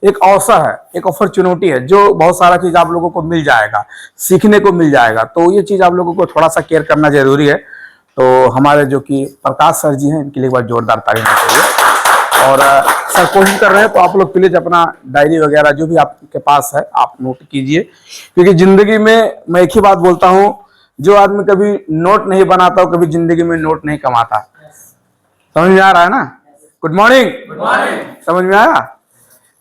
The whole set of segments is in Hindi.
एक अवसर है, एक अपॉर्चुनिटी है, जो बहुत सारा चीज आप लोगों को मिल जाएगा, सीखने को मिल जाएगा। तो ये चीज आप लोगों को थोड़ा सा केयर करना जरूरी है। तो हमारे जो कि प्रकाश सर जी हैं, इनके लिए एक बार जोरदार तारीफ होनी चाहिए। और सर कोशिश कर रहे हैं, तो आप लोग प्लीज अपना डायरी वगैरह जो भी आपके पास है आप नोट कीजिए, क्योंकि जिंदगी में मैं एक ही बात बोलता हूँ, जो आदमी कभी नोट नहीं बनाता हो कभी जिंदगी में नोट नहीं कमाता। समझ में आ रहा है ना? Good morning. समझ में आया?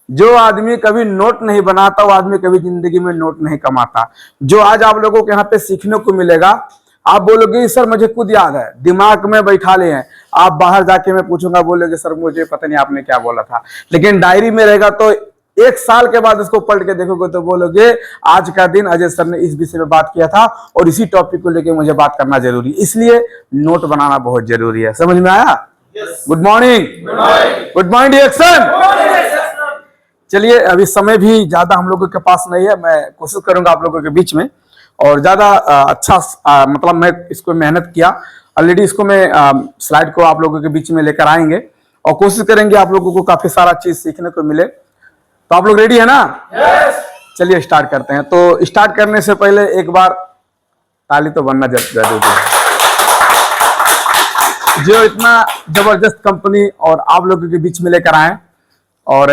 जो आदमी कभी नोट नहीं बनाता वो आदमी कभी जिंदगी में नोट नहीं कमाता। जो आज आप लोगों को यहाँ पे सीखने को मिलेगा, आप बोलोगे सर मुझे खुद याद है, दिमाग में बैठा ले हैं, आप बाहर जाके मैं पूछूंगा बोलोगे सर मुझे पता नहीं आपने क्या बोला था, लेकिन डायरी में रहेगा तो 1 साल के बाद इसको पढ़ के देखोगे तो बोलोगे आज का दिन अजय सर ने इस विषय में बात किया था और इसी टॉपिक को लेके मुझे बात करना जरूरी, इसलिए नोट बनाना बहुत जरूरी है। समझ में आया? Good morning. Good morning action. चलिए, अभी समय भी ज्यादा हम लोगों के पास नहीं है, मैं कोशिश करूंगा आप लोगों के बीच में और ज्यादा अच्छा मतलब मैं इसको मेहनत किया ऑलरेडी, इसको मैं स्लाइड को आप लोगों के बीच में लेकर आएंगे और कोशिश करेंगे आप लोगों को काफी सारा चीज सीखने को मिले। तो आप लोग रेडी है ना? चलिए स्टार्ट करते हैं। तो स्टार्ट करने से पहले एक बार ताली तो बनना जरूरी है। जो इतना जबरदस्त कंपनी और आप लोगों के बीच में लेकर आए, और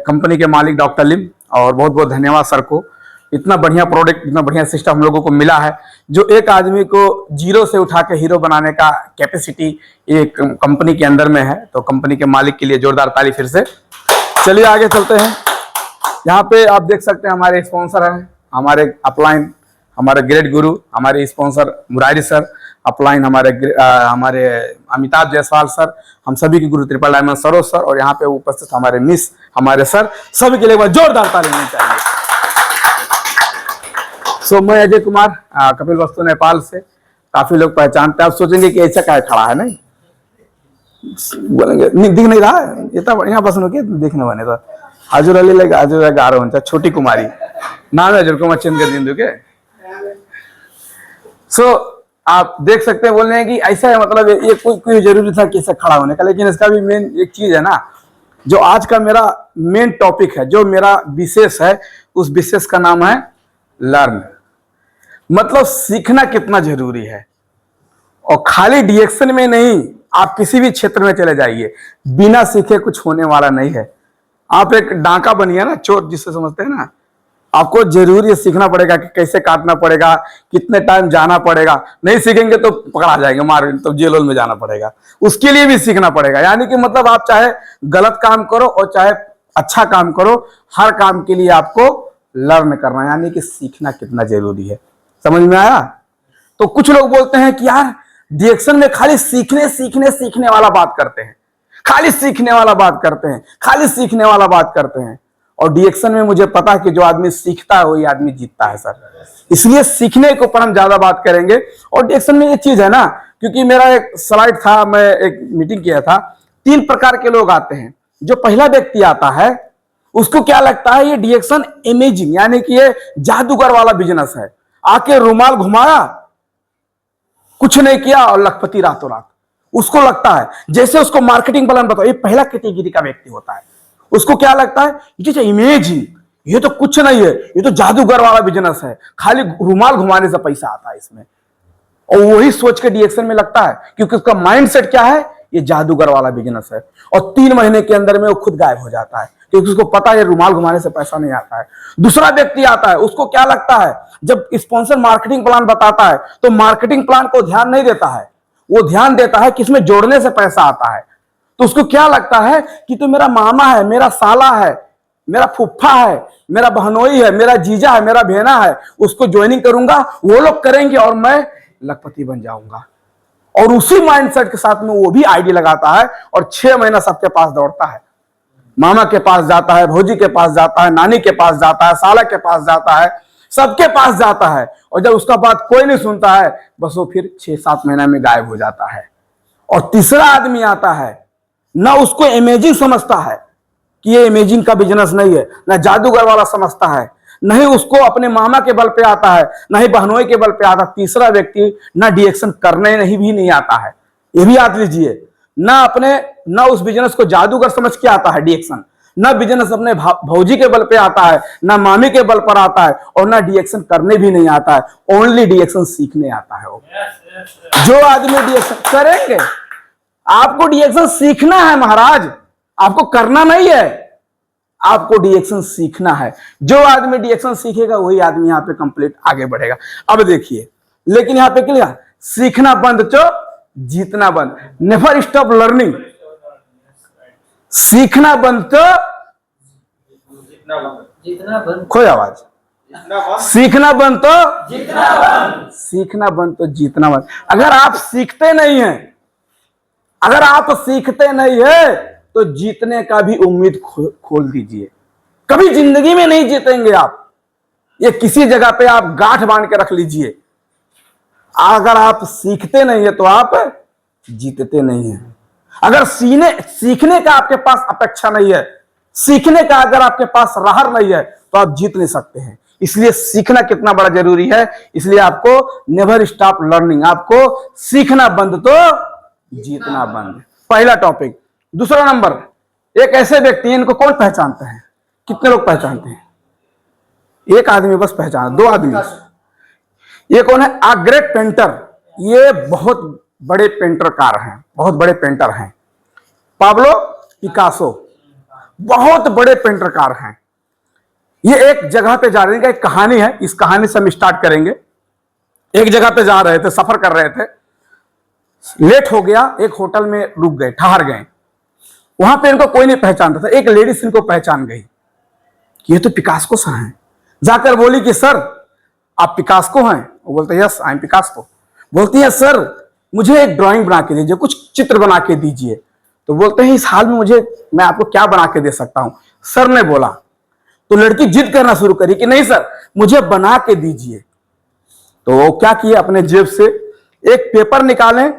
कंपनी के मालिक डॉक्टर लिम, और बहुत बहुत धन्यवाद सर को। इतना बढ़िया प्रोडक्ट, इतना बढ़िया सिस्टम हम लोगों को मिला है, जो एक आदमी को जीरो से उठा के हीरो बनाने का कैपेसिटी एक कंपनी के अंदर में है। तो कंपनी के मालिक के लिए जोरदार ताली फिर से। चलिए आगे चलते हैं। यहाँ पे आप देख सकते हैं हमारे स्पॉन्सर हैं, हमारे अपलाइन, हमारे ग्रेट गुरु, हमारे स्पॉन्सर मुरारी सर, अपलाइन हमारे अमिताभ जायसवाल सर, हम सभी के गुरु ट्रिपल डायमंड सरोज सर, और यहाँ पे उपस्थित हमारे मिस, हमारे सर, सभी के लिए एक बार जोरदार ताली होनी चाहिए। सो मैं अजय कुमार, कपिल वस्तु नेपाल से। काफी लोग पहचानते हैं, आप सोचेंगे कि ऐसा क्या खड़ा है, नहीं बोलेंगे दिख नहीं रहा है, इतना बढ़िया बस दिखने बने तो हजुर अली लगे, हजुर गाह्रो हुन्छ, छोटी कुमारी नाम है हजुरको चेंज दिंदु के। सो आप देख सकते हैं, बोल रहे हैं कि ऐसा है, मतलब ये कोई जरूरी था कि ऐसा खड़ा होने का, लेकिन इसका भी मेन एक चीज है ना, जो आज का मेरा मेन टॉपिक है, जो मेरा विशेष है, उस विशेष का नाम है लर्न। मतलब सीखना कितना जरूरी है। और खाली डिएक्शन में नहीं, आप किसी भी क्षेत्र में चले जाइए, बिना सीखे कुछ होने वाला नहीं है। आप एक डांका बनिए ना, चोर जिससे समझते हैं ना, आपको जरूरी सीखना पड़ेगा कि कैसे काटना पड़ेगा, कितने टाइम जाना पड़ेगा। नहीं सीखेंगे तो पकड़ा जाएंगे, मार तो जेल में जाना पड़ेगा, उसके लिए भी सीखना पड़ेगा। यानी कि मतलब आप चाहे गलत काम करो और चाहे अच्छा काम करो, हर काम के लिए आपको लर्न करना, यानी कि सीखना कितना जरूरी है। समझ में आया? तो कुछ लोग बोलते हैं कि यार डिएक्शन में खाली सीखने वाला बात करते हैं, खाली सीखने वाला बात करते हैं, खाली सीखने वाला बात करते हैं। और डिएक्शन में मुझे पता है कि जो आदमी सीखता है वही आदमी जीतता है सर, इसलिए सीखने के ऊपर हम ज्यादा बात करेंगे। और डिएक्शन में ये चीज है ना, क्योंकि मेरा एक स्लाइड था, मैं एक मीटिंग किया था, 3 प्रकार के लोग आते हैं। जो पहला व्यक्ति आता है उसको क्या लगता है ये डिएक्शन इमेजिंग, यानी कि ये जादूगर वाला बिजनेस है, आके रुमाल घुमाया, कुछ नहीं किया और लखपति रातों रात। उसको लगता है, जैसे उसको मार्केटिंग प्लान बताओ, ये पहला कैटेगरी का व्यक्ति होता है। उसको क्या लगता है इट इज इमेजिंग, ये तो कुछ नहीं है, ये तो जादूगर वाला बिजनेस है, खाली रुमाल घुमाने से पैसा आता है इसमें। और वही सोच के डिएक्शन में लगता है, क्योंकि उसका माइंडसेट क्या है, ये जादूगर वाला बिजनेस है। और 3 महीने के अंदर में वो खुद गायब हो जाता है, क्योंकि उसको पता है रुमाल घुमाने से पैसा नहीं आता है। दूसरा व्यक्ति आता है, उसको क्या लगता है, जब स्पॉन्सर मार्केटिंग प्लान बताता है तो मार्केटिंग प्लान को ध्यान नहीं देता है, वो ध्यान देता है कि इसमें जोड़ने से पैसा आता है। तो उसको क्या लगता है कि तो मेरा मामा है, मेरा साला है, मेरा फुफ्फा है, मेरा बहनोई है, मेरा जीजा है, मेरा भेना है, उसको ज्वाइनिंग करूंगा, वो लोग करेंगे और मैं लखपति बन जाऊंगा। और उसी माइंडसेट के साथ में वो भी आईडी लगाता है और 6 महीना सबके पास दौड़ता है, मामा के पास जाता है, भौजी के पास जाता है, नानी के पास जाता है, साला के पास जाता है, सबके पास जाता है। और जब उसका बात कोई नहीं सुनता है, बस वो फिर 6-7 महीना में गायब हो जाता है। और तीसरा आदमी आता है, ना उसको इमेजिंग समझता है कि ये इमेजिंग का बिजनेस नहीं है, ना जादूगर वाला समझता है, नहीं उसको अपने मामा के बल पे आता है, ना ही बहनोई के बल पे आता। तीसरा व्यक्ति ना डिएक्शन करने नहीं आता है, ये भी याद लीजिए। ना उस बिजनेस को जादूगर समझ के आता है डिएक्शन, ना बिजनेस अपने भौजी के बल पे आता है, ना मामी के बल पर आता है, और ना डीएक्शन करने भी नहीं आता है, ओनली डीएक्शन सीखने आता है। वो जो आदमी डीएक्शन करेंगे, आपको डीएक्शन सीखना है महाराज, आपको करना नहीं है, आपको डीएक्शन सीखना है। जो आदमी डीएक्शन सीखेगा वही आदमी यहां पे कंप्लीट आगे बढ़ेगा। अब देखिए, लेकिन यहां पे क्लियर, सीखना बंद तो जीतना बंद, नेवर स्टॉप लर्निंग। सीखना बंद तो जीतना बंद, खोई आवाज, सीखना बंद तो जीतना बंद, सीखना बंद तो जीतना बंद। अगर आप सीखते नहीं हैं, अगर आप सीखते नहीं है तो जीतने का भी उम्मीद खोल दीजिए। कभी जिंदगी में नहीं जीतेंगे आप। ये किसी जगह पे आप गांठ बांध के रख लीजिए, अगर आप सीखते नहीं है तो आप जीतते नहीं हैं। अगर सीखने का आपके पास अपेक्षा नहीं है, सीखने का अगर आपके पास रहर नहीं है, तो आप जीत नहीं सकते हैं। इसलिए सीखना कितना बड़ा जरूरी है। इसलिए आपको नेवर स्टॉप लर्निंग, आपको सीखना बंद तो जीतना बंद। पहला टॉपिक। दूसरा नंबर, एक ऐसे व्यक्ति हैं, इनको कौन पहचानते हैं? कितने लोग पहचानते हैं? एक आदमी बस पहचान, दो आदमी। ये कौन है? A great painter. ये बहुत बड़े पेंटरकार हैं, बहुत बड़े पेंटर हैं। पाब्लो पिकासो बहुत बड़े पेंटरकार हैं। ये एक जगह पे जा रहे हैं, एक कहानी है, इस कहानी से हम स्टार्ट करेंगे। एक जगह पे जा रहे थे, सफर कर रहे थे, लेट हो गया, एक होटल में रुक गए, ठहर गए। वहां पे इनको कोई नहीं पहचानता था। एक लेडीज इनको पहचान गई कि ये तो पिकासो सर हैं। जाकर बोली कि सर आप पिकासो हैं? वो बोलते यस आई एम पिकासो। बोलती है सर मुझे एक ड्राइंग बना के दीजिए, कुछ चित्र बना के दीजिए। तो बोलते हैं इस हाल में मैं आपको क्या बना के दे सकता हूं? सर ने बोला। तो लड़की जिद करना शुरू करी कि नहीं सर मुझे बना के दीजिए। तो वो क्या किए, अपने जेब से एक पेपर निकालें,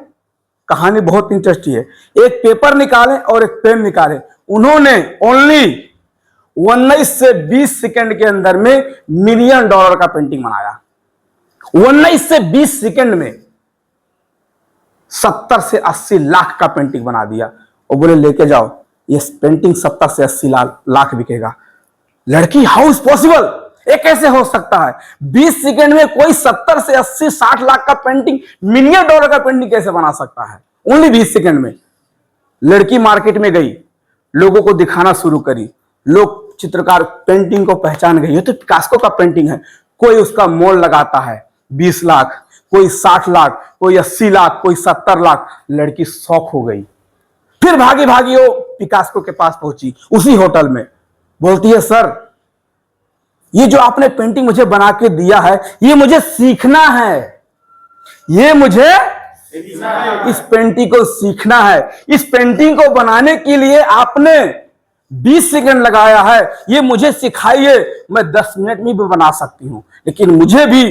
कहानी बहुत इंटरेस्टिंग है, एक पेपर निकालें और एक पेन निकालें। उन्होंने ओनली 19 से 20 सेकंड के अंदर में $1 मिलियन का पेंटिंग बनाया। 19 से 20 सेकंड में 70 से 80 लाख का पेंटिंग बना दिया। और बोले लेके जाओ, ये पेंटिंग 70 से 80 लाख बिकेगा। लड़की हाउ इज पॉसिबल, ये कैसे हो सकता है? 20 सेकंड में कोई 70 से 80 60 लाख का पेंटिंग, $1 मिलियन का पेंटिंग कैसे बना सकता है? ओनली 20 सेकंड में। लड़की मार्केट में गई, लोगों को दिखाना शुरू करी, लोग चित्रकार पेंटिंग को पहचान गए, ये तो पिकासो का पेंटिंग है। कोई उसका मोल लगाता है 20 लाख, कोई 60 लाख, कोई 80 लाख, कोई 70 लाख। लड़की शौक हो गई, फिर भागी भागी वो पिकासो के पास पहुंची, उसी होटल में। बोलती है सर ये जो आपने पेंटिंग मुझे बना के दिया है, ये मुझे सीखना है, ये मुझे इस पेंटिंग को सीखना है। इस पेंटिंग को बनाने के लिए आपने 20 सेकंड लगाया है, ये मुझे सिखाइए। मैं 10 मिनट में भी बना सकती हूं, लेकिन मुझे भी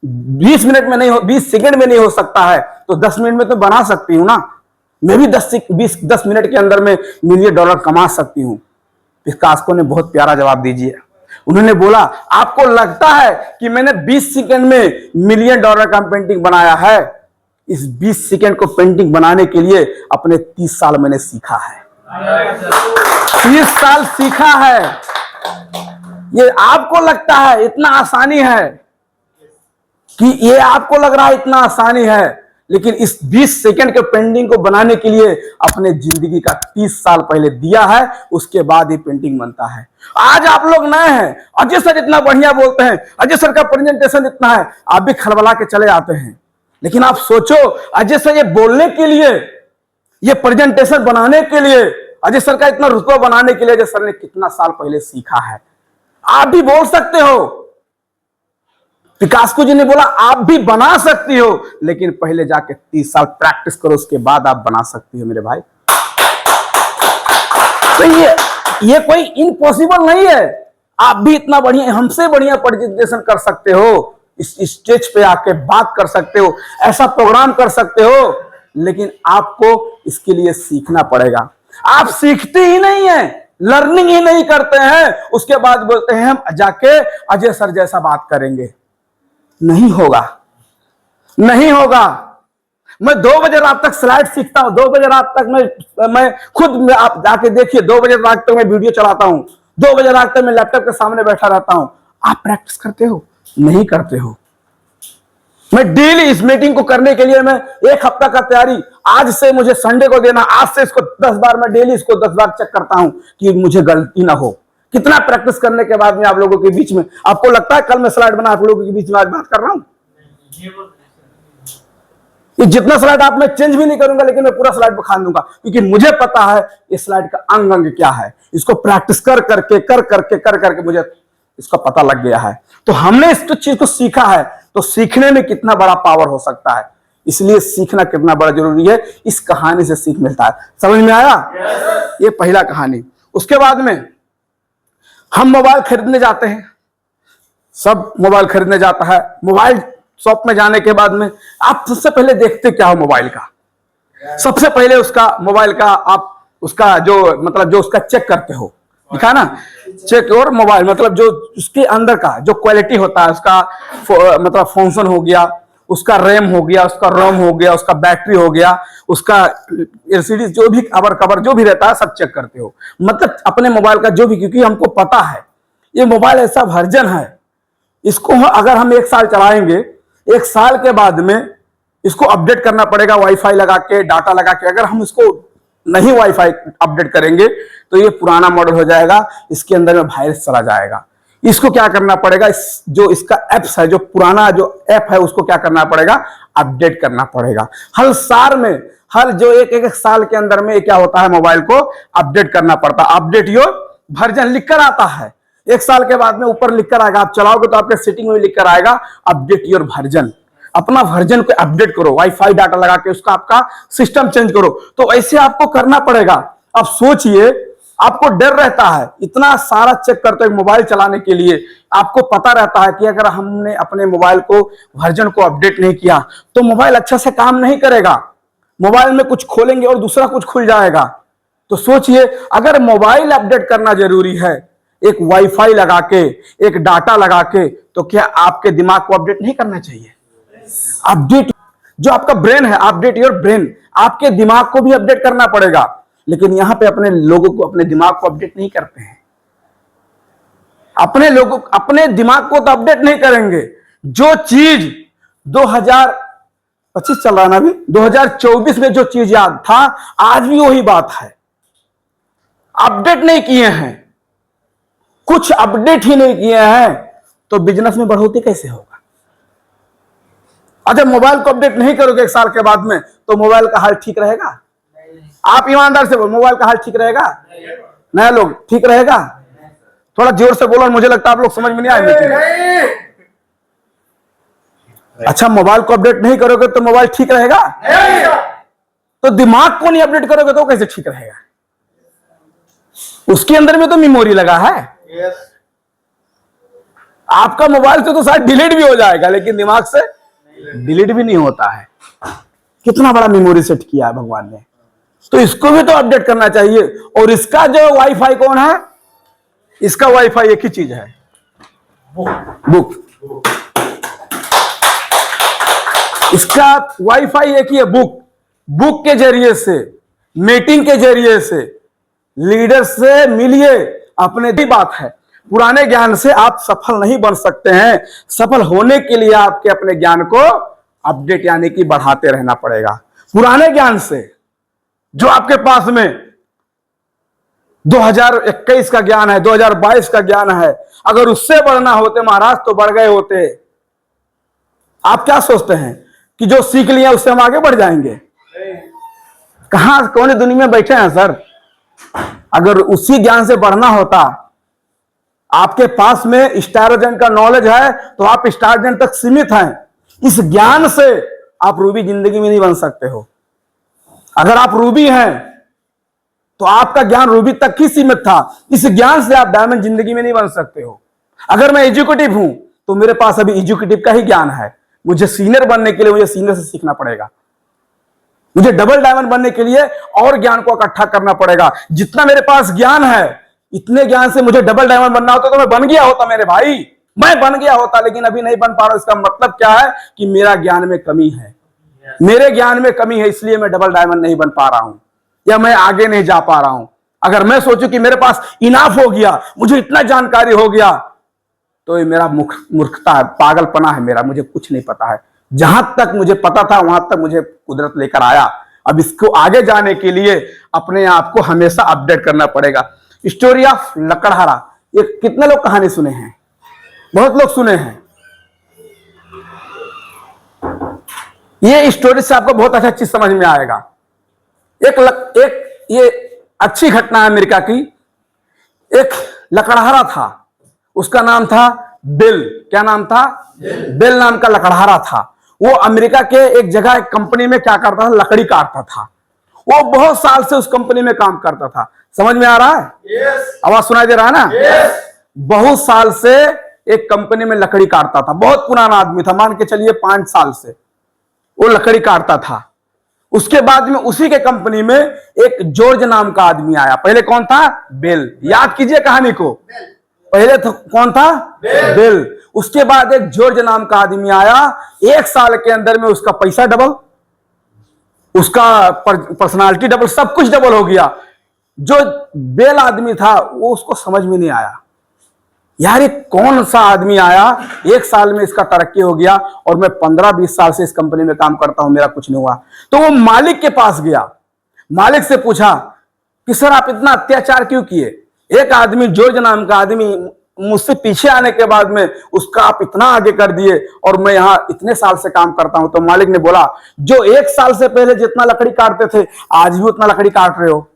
20 मिनट में नहीं हो, 20 सेकंड में नहीं हो सकता है, तो 10 मिनट में तो बना सकती हूं ना। मैं भी 10 मिनट के अंदर में $1 मिलियन कमा सकती हूं। पिकासो ने बहुत प्यारा जवाब दीजिए। उन्होंने बोला आपको लगता है कि मैंने 20 सेकंड में $1 मिलियन का पेंटिंग बनाया है? इस 20 सेकंड को पेंटिंग बनाने के लिए अपने 30 साल मैंने सीखा है। 30 साल सीखा है। ये आपको लगता है इतना आसानी है, कि ये आपको लग रहा है इतना आसानी है, लेकिन इस 20 सेकंड के पेंटिंग को बनाने के लिए अपने जिंदगी का 30 साल पहले दिया है, उसके बाद ये पेंटिंग बनता है। आज आप लोग नए हैं, अजय सर इतना बढ़िया बोलते हैं, अजय सर का प्रेजेंटेशन इतना है, आप भी खलबला के चले आते हैं। लेकिन आप सोचो, अजय सर ये बोलने के लिए, ये प्रेजेंटेशन बनाने के लिए, अजय सर का इतना रुतबा बनाने के लिए अजय सर ने कितना साल पहले सीखा है। आप भी बोल सकते हो, पिकासो जी ने बोला आप भी बना सकती हो, लेकिन पहले जाके 30 साल प्रैक्टिस करो, उसके बाद आप बना सकती हो मेरे भाई। तो ये कोई इम्पॉसिबल नहीं है। आप भी इतना बढ़िया, हमसे बढ़िया प्रेजेंटेशन कर सकते हो, इस स्टेज पे आके बात कर सकते हो, ऐसा प्रोग्राम कर सकते हो, लेकिन आपको इसके लिए सीखना पड़ेगा। आप सीखते ही नहीं है, लर्निंग ही नहीं करते हैं, उसके बाद बोलते हैं हम जाके अजय सर जैसा बात करेंगे। नहीं होगा, नहीं होगा। मैं 2 बजे रात तक स्लाइड सीखता हूं, 2 बजे रात तक मैं खुद, आप जाके देखिए, 2 बजे रात तक मैं वीडियो चलाता हूं, 2 बजे रात तक मैं लैपटॉप के सामने बैठा रहता हूं। आप प्रैक्टिस करते हो? नहीं करते हो। मैं डेली इस मीटिंग को करने के लिए मैं 1 हफ्ता का तैयारी, आज से मुझे संडे को देना, आज से इसको 10 बार, मैं डेली इसको 10 बार चेक करता हूं कि मुझे गलती ना हो। कितना प्रैक्टिस करने के बाद में आप लोगों के बीच में, आपको लगता है कल मैं स्लाइड बना आप लोगों के बीच में आज बात कर रहा हूं? ये जितना स्लाइड आप, मैं चेंज भी नहीं करूंगा, लेकिन मैं पूरा स्लाइड बखान दूंगा, क्योंकि मुझे पता है इस स्लाइड का अंग अंग क्या है। इसको प्रैक्टिस कर करके मुझे इसका पता लग गया है। तो हमने इस चीज को सीखा है, तो सीखने में कितना बड़ा पावर हो सकता है, इसलिए सीखना कितना बड़ा जरूरी है। इस कहानी से सीख मिलता है। समझ में आया? ये पहला कहानी। उसके बाद में हम मोबाइल खरीदने जाते हैं, सब मोबाइल खरीदने जाता है। मोबाइल शॉप में जाने के बाद में आप सबसे पहले देखते क्या हो मोबाइल का? सबसे पहले उसका मोबाइल का आप उसका जो मतलब जो उसका चेक करते हो, दिखा ना, चेक। और मोबाइल मतलब जो उसके अंदर का जो क्वालिटी होता है, उसका मतलब फंक्शन हो गया, उसका रैम हो गया, उसका रोम हो गया, उसका बैटरी हो गया, उसका एलसीडी, जो भी कवर जो भी रहता है सब चेक करते हो। मतलब अपने मोबाइल का जो भी, क्योंकि हमको पता है ये मोबाइल ऐसा वर्जन है, इसको अगर हम 1 साल चलाएंगे, 1 साल के बाद में इसको अपडेट करना पड़ेगा, वाईफाई लगा के, डाटा लगा के। अगर हम इसको नहीं वाईफाई अपडेट करेंगे तो ये पुराना मॉडल हो जाएगा, इसके अंदर में वायरस चला जाएगा। इसको क्या करना पड़ेगा, जो इसका एप्स है, जो पुराना जो ऐप है, उसको क्या करना पड़ेगा, अपडेट करना पड़ेगा। हर साल में, हर जो एक साल के अंदर में क्या होता है, मोबाइल को अपडेट करना पड़ता है। अपडेट योर वर्जन लिख कर आता है, 1 साल के बाद में ऊपर लिख कर आएगा। आप चलाओगे तो आपके सेटिंग में लिख कर आएगा अपडेट योर वर्जन। अपना वर्जन को अपडेट करो, वाईफाई डाटा लगा के उसका आपका सिस्टम चेंज करो। तो ऐसे आपको करना पड़ेगा। अब सोचिए, आपको डर रहता है, इतना सारा चेक करते हैं मोबाइल चलाने के लिए। आपको पता रहता है कि अगर हमने अपने मोबाइल को वर्जन को अपडेट नहीं किया तो मोबाइल अच्छा से काम नहीं करेगा। मोबाइल में कुछ खोलेंगे और दूसरा कुछ खुल जाएगा। तो सोचिए, अगर मोबाइल अपडेट करना जरूरी है, एक वाईफाई लगा के, एक डाटा लगा के, तो क्या आपके दिमाग को अपडेट नहीं करना चाहिए? अपडेट, जो आपका ब्रेन है, अपडेट योर ब्रेन, आपके दिमाग को भी अपडेट करना पड़ेगा। लेकिन यहां पे अपने लोगों को, अपने दिमाग को अपडेट नहीं करते हैं। अपने लोगों, अपने दिमाग को तो अपडेट नहीं करेंगे। जो चीज 2025 चल रहा है ना, अभी 2024 में जो चीज याद था, आज भी वही बात है। अपडेट नहीं किए हैं, कुछ अपडेट ही नहीं किए हैं, तो बिजनेस में बढ़ोतरी कैसे होगा? अच्छा, मोबाइल को अपडेट नहीं करोगे 1 साल के बाद में, तो मोबाइल का हाल ठीक रहेगा? आप ईमानदार से बोलो, मोबाइल का हाल ठीक रहेगा? नया लोग ठीक रहेगा? थोड़ा जोर से बोलो, मुझे लगता है आप लोग समझ में नहीं आए। अच्छा, मोबाइल को अपडेट नहीं करोगे तो मोबाइल ठीक रहेगा? तो दिमाग को नहीं अपडेट करोगे तो कैसे ठीक रहेगा? उसके अंदर में तो मेमोरी लगा है। आपका मोबाइल से तो शायद डिलीट भी हो जाएगा, लेकिन दिमाग से डिलीट भी नहीं होता है। कितना बड़ा मेमोरी सेट किया है भगवान ने, तो इसको भी तो अपडेट करना चाहिए। और इसका जो वाईफाई कौन है? इसका वाईफाई एक ही चीज है, बुक। इसका वाईफाई एक ही है, बुक। बुक के जरिए से, मीटिंग के जरिए से, लीडर से मिलिए। अपने की बात है, पुराने ज्ञान से आप सफल नहीं बन सकते हैं। सफल होने के लिए आपके अपने ज्ञान को अपडेट यानी कि बढ़ाते रहना पड़ेगा। पुराने ज्ञान से जो आपके पास में 2021 का ज्ञान है, 2022 का ज्ञान है, अगर उससे बढ़ना होते महाराज तो बढ़ गए होते। आप क्या सोचते हैं कि जो सीख लिया उससे हम आगे बढ़ जाएंगे? कहां, कौन दुनिया में बैठे हैं सर? अगर उसी ज्ञान से बढ़ना होता, आपके पास में स्टारजन का नॉलेज है तो आप स्टारजन तक सीमित हैं। इस ज्ञान से आप रूबी जिंदगी में नहीं बन सकते हो। अगर आप रूबी हैं तो आपका ज्ञान रूबी तक ही सीमित था। इस ज्ञान से आप डायमंड जिंदगी में नहीं बन सकते हो। अगर मैं एजुकेटिव हूं तो मेरे पास अभी एजुकेटिव का ही ज्ञान है। मुझे सीनियर बनने के लिए मुझे सीनियर से सीखना पड़ेगा। मुझे डबल डायमंड बनने के लिए और ज्ञान को इकट्ठा करना पड़ेगा। जितना मेरे पास ज्ञान है, इतने ज्ञान से मुझे डबल डायमंड बनना होता तो मैं बन गया होता मेरे भाई, मैं बन गया होता। लेकिन अभी नहीं बन पा रहा। इसका मतलब क्या है कि मेरा ज्ञान में कमी है। मेरे ज्ञान में कमी है, इसलिए मैं डबल डायमंड नहीं बन पा रहा हूं, या मैं आगे नहीं जा पा रहा हूं। अगर मैं सोचूं कि मेरे पास इनाफ हो गया, मुझे इतना जानकारी हो गया, तो ये मेरा मूर्खता है, पागलपना है मेरा, मुझे कुछ नहीं पता है। जहां तक मुझे पता था वहां तक मुझे कुदरत लेकर आया। अब इसको आगे जाने के लिए अपने आप को हमेशा अपडेट करना पड़ेगा। स्टोरी ऑफ लकड़हारा, ये कितने लोग कहानी सुने हैं? बहुत लोग सुने हैं। ये स्टोरी से आपको बहुत अच्छा चीज समझ में आएगा। एक ये अच्छी घटना है अमेरिका की। एक लकड़हारा था, उसका नाम था बिल। क्या नाम था? बिल नाम का लकड़हारा था। वो अमेरिका के एक जगह एक कंपनी में क्या करता था? लकड़ी काटता था। वो बहुत साल से उस कंपनी में काम करता था। समझ में आ रहा है? आवाज सुनाई दे रहा है ना? बहुत साल से एक कंपनी में लकड़ी काटता था। बहुत पुराना आदमी था, मान के चलिए 5 साल से वो लकड़ी काटता था। उसके बाद में उसी के कंपनी में एक जॉर्ज नाम का आदमी आया। पहले कौन था? बेल। याद कीजिए कहानी को। पहले तो कौन था? बेल। उसके बाद एक जॉर्ज नाम का आदमी आया। 1 साल के अंदर में उसका पैसा डबल, उसका पर्सनालिटी डबल, सब कुछ डबल हो गया। जो बेल आदमी था वो उसको समझ में नहीं आया, यार ये कौन सा आदमी आया, 1 साल में इसका तरक्की हो गया और मैं 15-20 साल से इस कंपनी में काम करता हूं, मेरा कुछ नहीं हुआ। तो वो मालिक के पास गया, मालिक से पूछा कि सर आप इतना अत्याचार क्यों किए? एक आदमी जॉर्ज नाम का आदमी मुझसे पीछे आने के बाद में उसका आप इतना आगे कर दिए और मैं यहां इतने साल से काम करता हूं। तो मालिक ने बोला, जो 1 साल से पहले जितना लकड़ी काटते थे आज भी उतना लकड़ी काट रहे हो।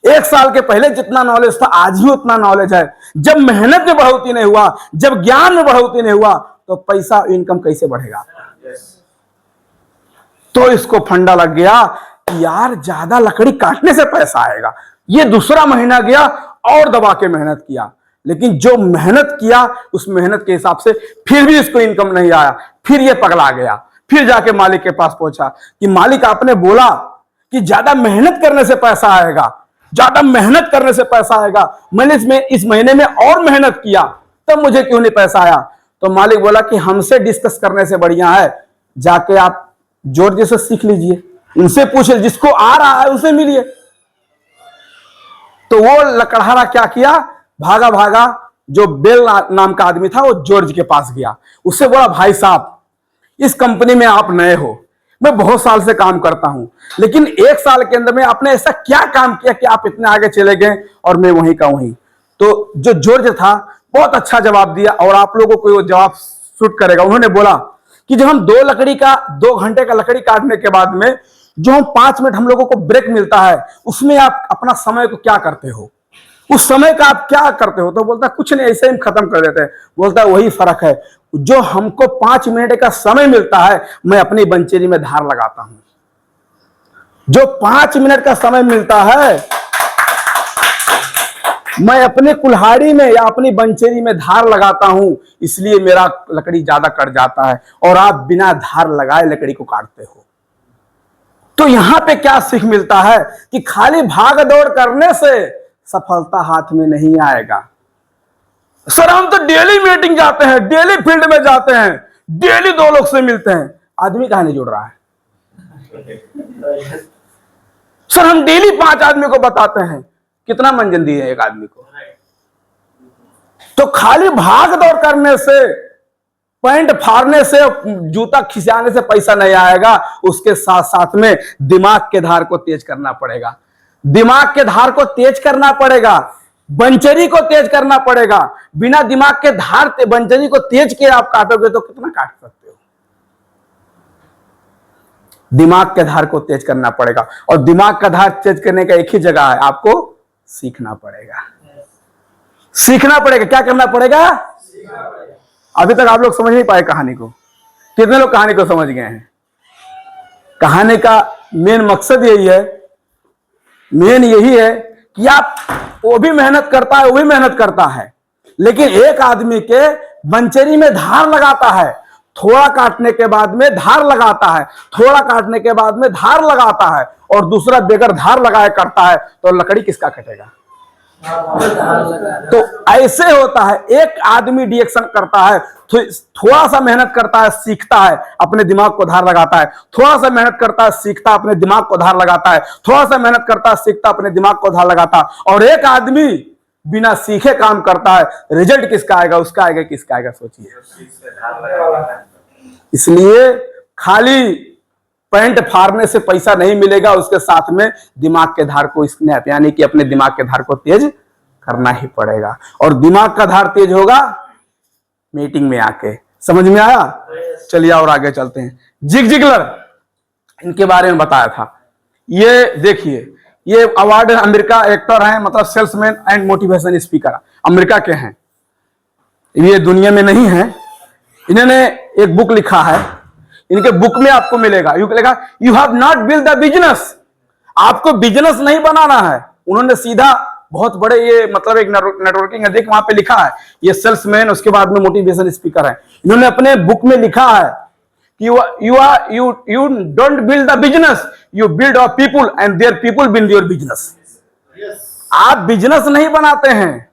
1 साल के पहले जितना नॉलेज था आज भी उतना नॉलेज है। जब मेहनत में बढ़ोतरी नहीं हुआ, जब ज्ञान में बढ़ोतरी नहीं हुआ, तो पैसा इनकम कैसे बढ़ेगा? तो इसको फंडा लग गया कि यार ज्यादा लकड़ी काटने से पैसा आएगा। ये दूसरा महीना गया और दबा के मेहनत किया, लेकिन जो मेहनत किया उस मेहनत के हिसाब से फिर भी इसको इनकम नहीं आया। फिर ये पगला गया, फिर जाके मालिक के पास पहुंचा कि मालिक आपने बोला कि ज्यादा मेहनत करने से पैसा आएगा, ज्यादा मेहनत करने से पैसा आएगा। मैंने इस महीने में और मेहनत किया, तब मुझे क्यों नहीं पैसा आया? तो मालिक बोला कि हमसे डिस्कस करने से बढ़िया है जाके आप जॉर्ज से सीख लीजिए, उनसे पूछिए, जिसको आ रहा है उनसे मिलिए। तो वो लकड़हारा क्या किया, भागा भागा, जो बेल नाम का आदमी था वो जॉर्ज के पास गया। उससे बोला, भाई साहब इस कंपनी में आप नए हो, मैं बहुत साल से काम करता हूं, लेकिन 1 साल के अंदर में आपने ऐसा क्या काम किया कि आप इतने आगे चले गए और मैं वहीं का वहीं। तो जो जॉर्ज था बहुत अच्छा जवाब दिया और आप लोगों को वो जवाब सूट करेगा। उन्होंने बोला कि जब हम 2 घंटे का लकड़ी काटने के बाद में जो हम 5 मिनट हम लोगों को ब्रेक मिलता है, उसमें आप अपना समय को क्या करते हो? उस समय का आप क्या करते हो? तो बोलता कुछ नहीं, ऐसे ही खत्म कर देते हैं। बोलता वही फर्क है, जो हमको 5 मिनट का समय मिलता है मैं अपनी बंचेरी में धार लगाता हूं। जो 5 मिनट का समय मिलता है मैं अपने कुल्हाड़ी में या अपनी बंचेरी में धार लगाता हूं, इसलिए मेरा लकड़ी ज्यादा कट जाता है और आप बिना धार लगाए लकड़ी को काटते हो। तो यहां पे क्या सीख मिलता है कि खाली भाग दौड़ करने से सफलता हाथ में नहीं आएगा। सर हम तो डेली मीटिंग जाते हैं, डेली फील्ड में जाते हैं, डेली 2 लोग से मिलते हैं, आदमी कहां नहीं जुड़ रहा है? सर हम डेली 5 आदमी को बताते हैं, कितना मंजन दिए एक आदमी को? तो खाली भाग दौड़ करने से, पैंट फाड़ने से, जूता खिंचाने से पैसा नहीं आएगा। उसके साथ साथ में दिमाग के धार को तेज करना पड़ेगा, दिमाग के धार को तेज करना पड़ेगा, बंचरी को तेज करना पड़ेगा। बिना दिमाग के धार बंचरी को तेज किए आप काटोगे तो कितना काट सकते हो? दिमाग के धार को तेज करना पड़ेगा और दिमाग का धार तेज करने का एक ही जगह है, आपको सीखना पड़ेगा। सीखना पड़ेगा। क्या करना पड़ेगा? अभी तक आप लोग समझ नहीं पाए कहानी को। कितने लोग कहानी को समझ गए हैं? कहानी का मेन मकसद यही है, मेन यही है कि आप, वो भी मेहनत करता है, वो भी मेहनत करता है, लेकिन एक आदमी के बंचरी में धार लगाता है, थोड़ा काटने के बाद में धार लगाता है, थोड़ा काटने के बाद में धार लगाता है, और दूसरा बेगर धार लगाए करता है, तो लकड़ी किसका कटेगा? तो ऐसे होता है, एक आदमी डिएक्शन करता है, थोड़ा सा मेहनत करता है, सीखता है, अपने दिमाग को धार लगाता है, थोड़ा सा मेहनत करता है, सीखता है, अपने दिमाग को धार लगाता है, थोड़ा सा मेहनत करता है, सीखता है, अपने दिमाग को धार लगाता है। और एक आदमी बिना सीखे काम करता है, रिजल्ट किसका आएगा? उसका आएगा, किसका आएगा? सोचिए। इसलिए खाली पैंट फाड़ने से पैसा नहीं मिलेगा, उसके साथ में दिमाग के धार को स्नैप यानी कि अपने दिमाग के धार को तेज करना ही पड़ेगा। और दिमाग का धार तेज होगा मीटिंग में आके। समझ में आया? चलिए और आगे चलते हैं। जिग जिगलर, इनके बारे में बताया था। ये देखिए, ये अवार्ड अमेरिका एक्टर हैं, मतलब salesman and motivation speaker, America के हैं, ये दुनिया में नहीं है। इन्होंने एक बुक लिखा है, इनके बुक में आपको मिलेगा, you have not build the business. आपको बिजनेस नहीं बनाना है। उन्होंने सीधा बहुत बड़े, ये मतलब एक नेटवर्किंग है, देख वहां पे लिखा है, ये सेल्समैन, उसके बाद में मोटिवेशन स्पीकर है। इन्होंने अपने बुक में लिखा है कि you don't build the business, you build your people and their people build your business. आप बिजनेस नहीं बनाते हैं,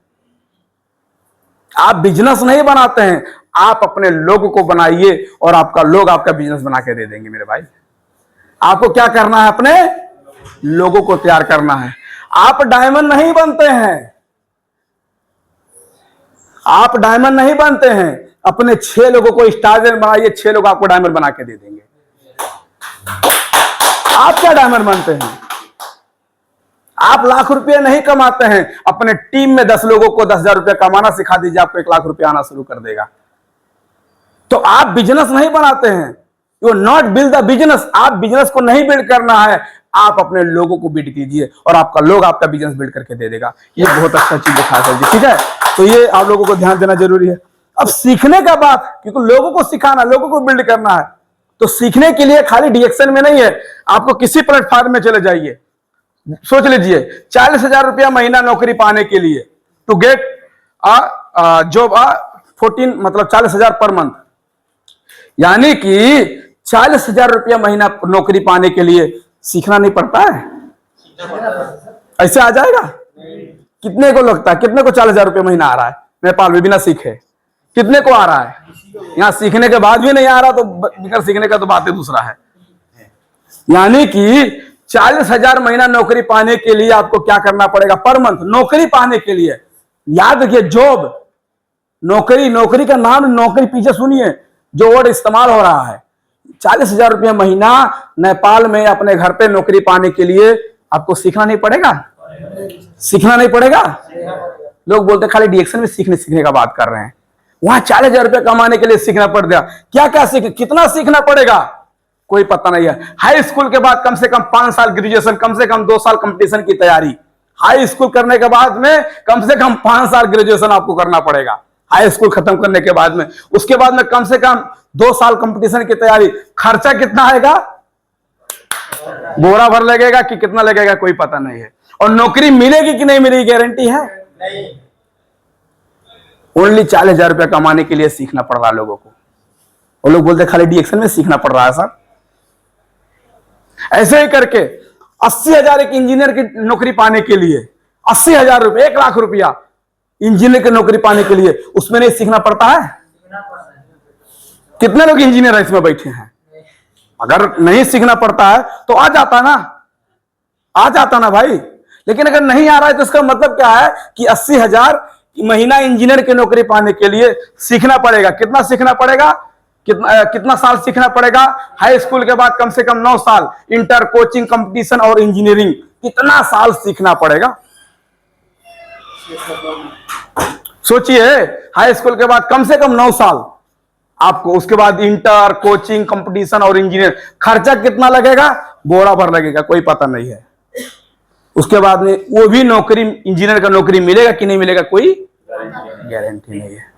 आप बिजनेस नहीं बनाते हैं, आप अपने लोगों को बनाइए और आपका लोग आपका बिजनेस बना के दे देंगे। मेरे भाई, आपको क्या करना है? अपने लोगों को तैयार करना है। आप डायमंड नहीं बनते हैं, आप डायमंड नहीं बनते हैं। अपने 6 लोगों को स्टार बनाइए, 6 लोग आपको डायमंड बना के दे देंगे। आप क्या डायमंड बनते हैं? आप लाख रुपए नहीं कमाते हैं, अपने टीम में 10 लोगों को 10,000 रुपया कमाना सिखा दीजिए, आपको 1 लाख रुपया आना शुरू कर देगा। तो आप बिजनेस नहीं बनाते हैं, you not build the business. आप बिजनेस को नहीं बिल्ड करना है, आप अपने लोगों को बिल्ड कीजिए और आपका लोग आपका बिजनेस बिल्ड करके दे देगा। ये बहुत अच्छा चीज दिखा है, ठीक है? तो ये आप लोगों को ध्यान देना जरूरी है। अब सीखने का बात, क्योंकि लोगों को सिखाना, लोगों को बिल्ड करना है, तो सीखने के लिए खाली डीएक्शन में नहीं है, आपको किसी प्लेटफॉर्म में चले जाइए। सोच लीजिए 40,000 रुपया महीना नौकरी पाने के लिए, टू गेट जॉब 14 मतलब 40,000 पर मंथ, यानी कि 40,000 रुपया महीना नौकरी पाने के लिए सीखना नहीं पड़ता है? ऐसे आ जाएगा? कितने को लगता है, कितने को 40,000 रुपया महीना आ रहा है नेपाल में बिना सीखे? कितने को आ रहा है? यहां सीखने के बाद भी नहीं आ रहा, तो बिना सीखने का तो बात ही दूसरा है। यानी कि 40,000 महीना नौकरी पाने के लिए आपको क्या करना पड़ेगा? पर मंथ नौकरी पाने के लिए, याद रखिए, जॉब, नौकरी, नौकरी का नाम नौकरी, पीछे सुनिए जो वर्ड इस्तेमाल हो रहा है। 40,000 रुपया महीना नेपाल में अपने घर पे नौकरी पाने के लिए आपको सीखना नहीं पड़ेगा? सीखना नहीं पड़ेगा? लोग बोलते खाली डीएक्शन में सीखने का बात कर रहे हैं, वहां 40,000 रुपया कमाने के लिए सीखना पड़ गया। क्या क्या सीख, कितना सीखना पड़ेगा कोई पता नहीं है। हाई स्कूल के बाद कम से कम 5 साल ग्रेजुएशन, कम से कम 2 साल कंपटीशन की तैयारी। हाई स्कूल करने के बाद में कम से कम 5 साल ग्रेजुएशन आपको करना पड़ेगा, हाई स्कूल खत्म करने के बाद में। उसके बाद में कम से कम 2 साल कंपटीशन की तैयारी। खर्चा कितना आएगा? बोरा भर लगेगा कि कितना लगेगा कोई पता नहीं है। और नौकरी मिलेगी कि नहीं मिलेगी गारंटी है? नहीं। ओनली 40,000 रुपया कमाने के लिए सीखना पड़ रहा है लोगों को। वो लोग बोलते खाली डीएक्शन में सीखना पड़ रहा है सर। ऐसे ही करके 80,000 एक इंजीनियर की नौकरी पाने के लिए, 80,000 रुपये, 1 लाख रुपया इंजीनियर की नौकरी पाने के लिए, उसमें नहीं सीखना पड़ता है? कितने लोग इंजीनियर इसमें बैठे हैं? अगर नहीं सीखना पड़ता है तो आ जाता ना, आ जाता ना भाई। लेकिन अगर नहीं आ रहा है तो इसका मतलब क्या है कि 80,000 महीना इंजीनियर की नौकरी पाने के लिए सीखना पड़ेगा। कितना सीखना पड़ेगा? कितना साल सीखना पड़ेगा? हाई स्कूल के बाद कम से कम 9 साल, इंटर, कोचिंग, कंपटीशन और इंजीनियरिंग, कितना साल सीखना पड़ेगा? सोचिए, हाई स्कूल के बाद कम से कम 9 साल आपको, उसके बाद इंटर, कोचिंग, कंपटीशन और इंजीनियर, खर्चा कितना लगेगा? बोरा भर लगेगा, कोई पता नहीं है। उसके बाद में वो भी नौकरी, इंजीनियर का नौकरी मिलेगा कि नहीं मिलेगा कोई गारंटी नहीं है।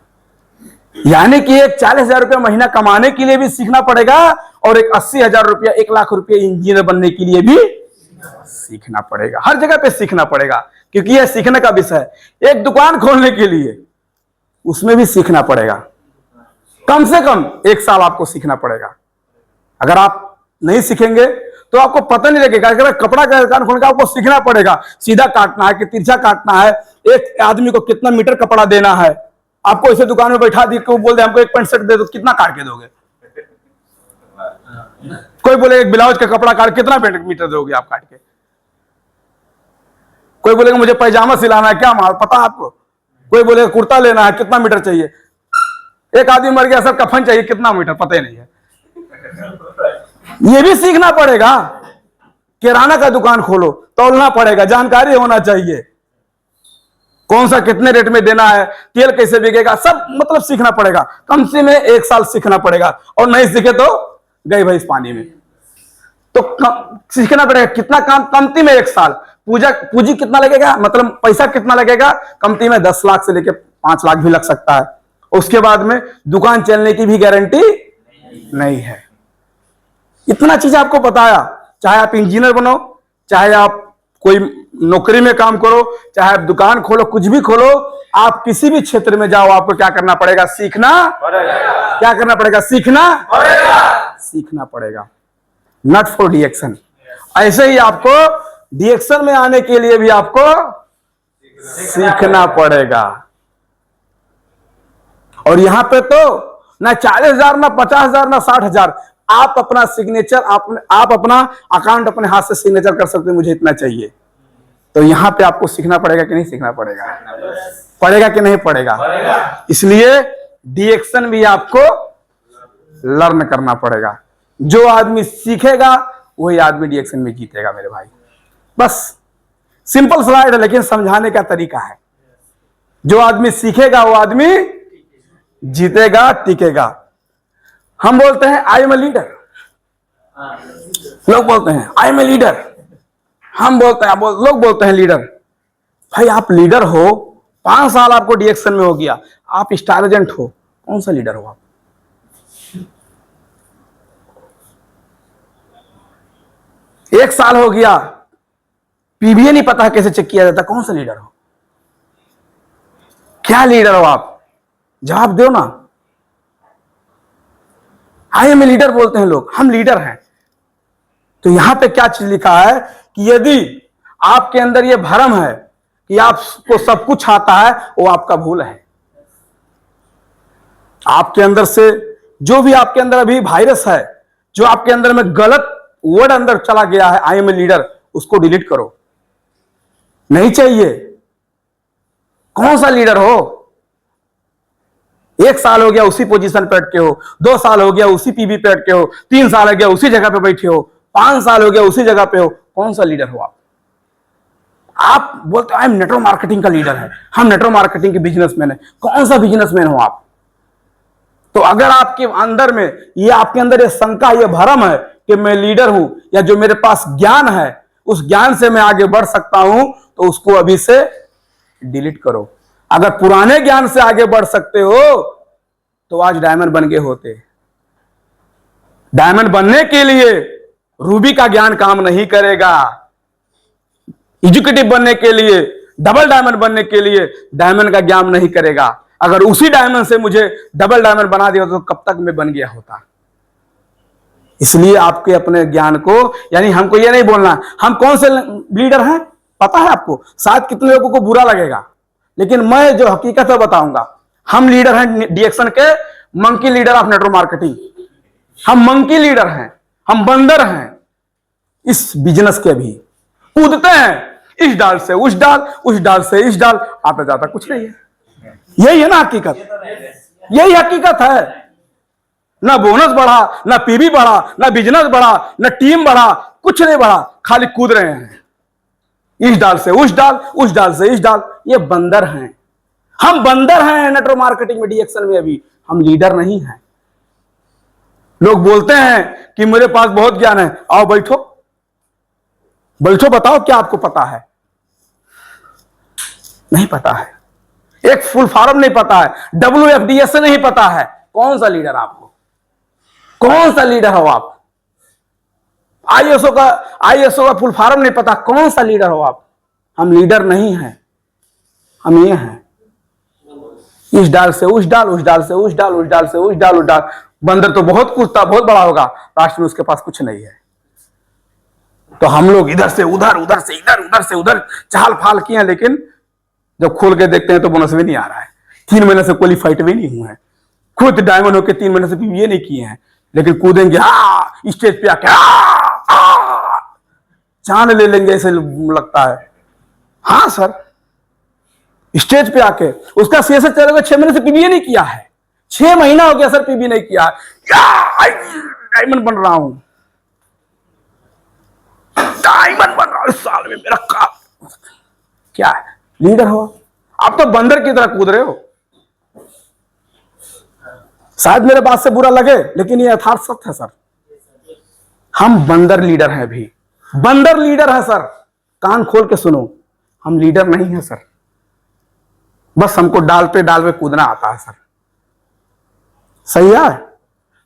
यानी कि एक 40,000 रुपया महीना कमाने के लिए भी सीखना पड़ेगा और एक 80,000 रुपया, 1 लाख रुपया इंजीनियर बनने के लिए भी सीखना पड़ेगा। हर जगह पे सीखना पड़ेगा, क्योंकि यह सीखने का विषय है। एक दुकान खोलने के लिए उसमें भी सीखना पड़ेगा, कम से कम 1 साल आपको सीखना पड़ेगा। अगर आप नहीं सीखेंगे तो आपको पता नहीं लगेगा। अगर कपड़ा का दुकान खोलने का आपको सीखना पड़ेगा, सीधा काटना है कि तिरछा काटना है, एक आदमी को कितना मीटर कपड़ा देना है, आपको ऐसे दुकान में बैठा दी, बोल दे हमको एक पैंट शर्ट दे दो, कितना काट के दोगे? कोई बोले एक ब्लाउज का कपड़ा काट, कितना मीटर दोगे आप काट के? कोई बोलेगा मुझे पैजामा सिलाना है, क्या माल पता आपको? कोई बोलेगा कुर्ता लेना है, कितना मीटर चाहिए? एक आदमी मर गया, सर कफन चाहिए, कितना मीटर? पता ही नहीं है। ये भी सीखना पड़ेगा। किराना का दुकान खोलो, तौलना पड़ेगा, जानकारी होना चाहिए, कौन सा कितने रेट में देना है, तेल कैसे बिकेगा, सब मतलब सीखना पड़ेगा। कम से में 1 साल सीखना पड़ेगा, और नहीं सीखे तो गई भैंस पानी में। तो सीखना पड़ेगा। कितना काम? कमती में 1 साल। पूंजी कितना लगेगा, मतलब पैसा कितना लगेगा? कमती में 10 लाख से लेकर 5 लाख भी लग सकता है। उसके बाद में दुकान चलने की भी गारंटी नहीं है। इतना चीज आपको बताया। चाहे आप इंजीनियर बनो, चाहे आप कोई नौकरी में काम करो, चाहे आप दुकान खोलो, कुछ भी खोलो, आप किसी भी क्षेत्र में जाओ, आपको क्या करना पड़ेगा? सीखना पड़ेगा। क्या करना पड़ेगा? सीखना पड़ेगा। सीखना पड़ेगा। Not for diction. ऐसे ही आपको डिएक्शन में आने के लिए भी आपको सीखना पड़ेगा। और यहां पे तो ना 40,000, ना 50,000, ना 60,000, आप अपना सिग्नेचर, आप अपना अकाउंट अपने हाथ से सिग्नेचर कर सकते हैं, मुझे इतना चाहिए। तो यहां पे आपको सीखना पड़ेगा कि नहीं सीखना पड़ेगा? पड़ेगा कि नहीं पड़ेगा? इसलिए डिएक्शन भी आपको लर्न करना पड़ेगा। जो आदमी सीखेगा वही आदमी डिएक्शन में जीतेगा मेरे भाई। बस सिंपल स्लाइड है, लेकिन समझाने का तरीका है। जो आदमी सीखेगा वो आदमी जीतेगा, टिकेगा। हम बोलते हैं आई एम ए लीडर, लोग बोलते हैं आई एम ए लीडर। हम बोलते हैं, लोग बोलते हैं लीडर। भाई आप लीडर हो, 5 साल आपको डिएक्शन में हो गया, आप स्टार एजेंट हो, कौन सा लीडर हो आप? 1 साल हो गया, पीबीए नहीं पता कैसे चेक किया जाता, कौन सा लीडर हो? क्या लीडर हो आप? जवाब दो ना। आई एम ए लीडर बोलते हैं लोग, हम लीडर हैं। तो यहां पे क्या चीज लिखा है कि यदि आपके अंदर यह भ्रम है कि आपको सब कुछ आता है, वो आपका भूल है। आपके अंदर से जो भी आपके अंदर अभी वायरस है, जो आपके अंदर में गलत वर्ड अंदर चला गया है, आई एम ए लीडर, उसको डिलीट करो। नहीं चाहिए। कौन सा लीडर हो? 1 साल हो गया उसी पोजीशन पे अटके हो, 2 साल हो गया उसी पीबी पे अटके हो, 3 साल हो गया उसी जगह पे बैठे हो, 5 साल हो गया उसी जगह पे हो, कौन सा लीडर हो आप? आप बोलते आई एम नेटवर्क मार्केटिंग का लीडर है, हम नेटवर्क मार्केटिंग के बिजनेसमैन है। कौन सा बिजनेसमैन हो आप? तो अगर आपके अंदर में ये आपके अंदर ये शंका, ये भ्रम है कि मैं लीडर हूं, या जो मेरे पास ज्ञान है उस ज्ञान से मैं आगे बढ़ सकता हूं, तो उसको अभी से डिलीट करो। अगर पुराने ज्ञान से आगे बढ़ सकते हो तो आज डायमंड बन गए होते। डायमंड बनने के लिए रूबी का ज्ञान काम नहीं करेगा। एजुकेटिव बनने के लिए, डबल डायमंड बनने के लिए डायमंड का ज्ञान नहीं करेगा। अगर उसी डायमंड से मुझे डबल डायमंड बना दिया तो कब तक मैं बन गया होता। इसलिए आपके अपने ज्ञान को, यानी हमको ये नहीं बोलना हम कौन से लीडर हैं, पता है आपको? शायद कितने लोगों को बुरा लगेगा, लेकिन मैं जो हकीकत है बताऊंगा। हम लीडर हैं डिएक्शन के, monkey leader of network marketing. हम मंकी लीडर हैं, हम बंदर हैं इस बिजनेस के। भी कूदते हैं इस डाल से उस डाल, उस डाल से इस डाल, आता जाता कुछ नहीं है। यही है ना हकीकत, यही हकीकत है। ना बोनस बढ़ा, ना पीबी बढ़ा, ना बिजनेस बढ़ा, ना टीम बढ़ा, कुछ नहीं बढ़ा, खाली कूद रहे हैं इस डाल से उस डाल, उस डाल से इस डाल। ये बंदर हैं, हम बंदर हैं नेटवर्क मार्केटिंग में, डिएक्शन में। अभी हम लीडर नहीं हैं। लोग बोलते हैं कि मेरे पास बहुत ज्ञान है, आओ बैठो, बैठो, बताओ क्या आपको पता है। नहीं पता है, एक फुल फॉर्म नहीं पता है, WFDS से नहीं पता है। कौन सा लीडर आपको? कौन सा लीडर हो आप? आईएसओ का फुल फॉर्म नहीं पता, कौन सा लीडर हो आप? हम लीडर नहीं हैं, हम ये हैं इस डाल से उस डाल, उस डाल से उस डाल, उस डाल से उस डाल, उस डाल। बंदर तो बहुत कूदता, बहुत बड़ा होगा, लास्ट में उसके पास कुछ नहीं है। तो हम लोग इधर से उधर, उधर से इधर, उधर से उधर चाल फाल किए, लेकिन जब खोल के देखते हैं तो बोनस भी नहीं आ रहा है। 3 महीने से क्वालिफाइड भी नहीं हुए हैं, खुद डायमंड होकर 3 महीने से पीबीए नहीं किए हैं, लेकिन कूदेंगे स्टेज पे आके जान ले लेंगे ऐसे लगता है। हाँ सर, स्टेज पे आके उसका सीएसए चलेगा, 6 महीने से पीबीए नहीं किया है, 6 महीना हो गया सर पीबीए नहीं किया है, डायमंड बन रहा हूं, डायमंड बन रहा हूं इस साल में, मेरा काम क्या है? लीडर हो आप, तो बंदर की तरह कूद रहे हो। शायद मेरे बात से बुरा लगे, लेकिन ये यथार्थ सत्य है सर। हम बंदर लीडर हैं, भी बंदर लीडर है सर। कान खोल के सुनो, हम लीडर नहीं है सर, बस हमको डाल पे कूदना आता है सर। सही है?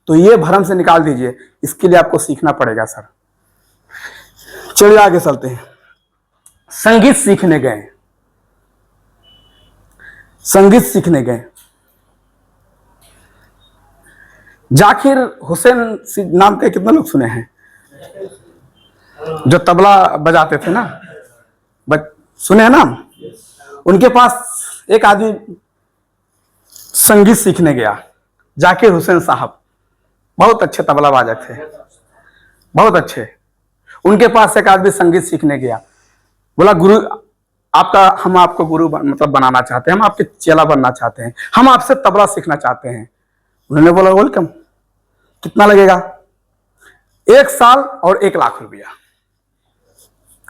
तो ये भ्रम से निकाल दीजिए, इसके लिए आपको सीखना पड़ेगा सर। चलिए आगे चलते हैं। संगीत सीखने गए, संगीत सीखने गए। जाकिर हुसैन नाम के कितने लोग सुने हैं? जो तबला बजाते थे ना, सुने हैं नाम? उनके पास एक आदमी संगीत सीखने गया, जाकिर हुसैन साहब, बहुत अच्छे तबला बाजक थे, बहुत अच्छे। उनके पास एक आदमी संगीत सीखने गया, बोला गुरु हम आपको गुरु मतलब बनाना चाहते हैं, हम आपके चेला बनना चाहते हैं, हम आपसे तबला सीखना चाहते हैं। उन्होंने बोला वेलकम, कितना लगेगा? 1 साल और 1 लाख रुपया।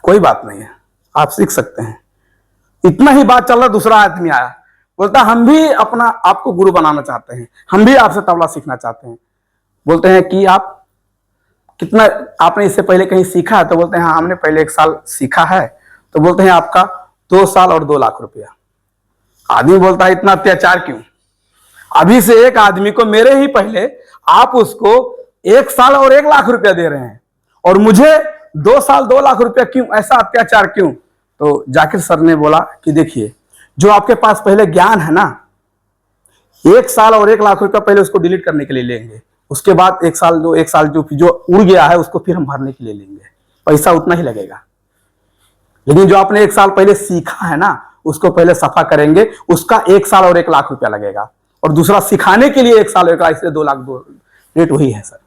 कोई बात नहीं है, आप सीख सकते हैं। इतना ही बात चल रहा, दूसरा आदमी आया, बोलता हम भी अपना आपको गुरु बनाना चाहते हैं, हम भी आपसे तबला सीखना चाहते हैं। बोलते हैं कि आप कितना, आपने इससे पहले कहीं सीखा है? तो बोलते हैं हाँ, हमने पहले 1 साल सीखा है। तो बोलते हैं आपका 2 साल और 2 लाख रुपया। आदमी बोलता है इतना अत्याचार क्यों? अभी से एक आदमी को मेरे ही पहले आप उसको 1 साल और 1 लाख रुपया दे रहे हैं, और मुझे 2 साल 2 लाख रुपया क्यों? ऐसा अत्याचार क्यों? तो जाकिर सर ने बोला कि देखिए, जो आपके पास पहले ज्ञान है ना, 1 साल और 1 लाख रुपया पहले उसको डिलीट करने के लिए लेंगे, उसके बाद 1 साल जो उड़ गया है उसको फिर हम भरने के लिए लेंगे, पैसा उतना ही लगेगा। लेकिन जो आपने 1 साल पहले सीखा है ना, उसको पहले सफा करेंगे, उसका 1 साल और 1 लाख रुपया लगेगा, और दूसरा सिखाने के लिए 1 साल 1 लाख, इसलिए 2 लाख रेट वही है सर।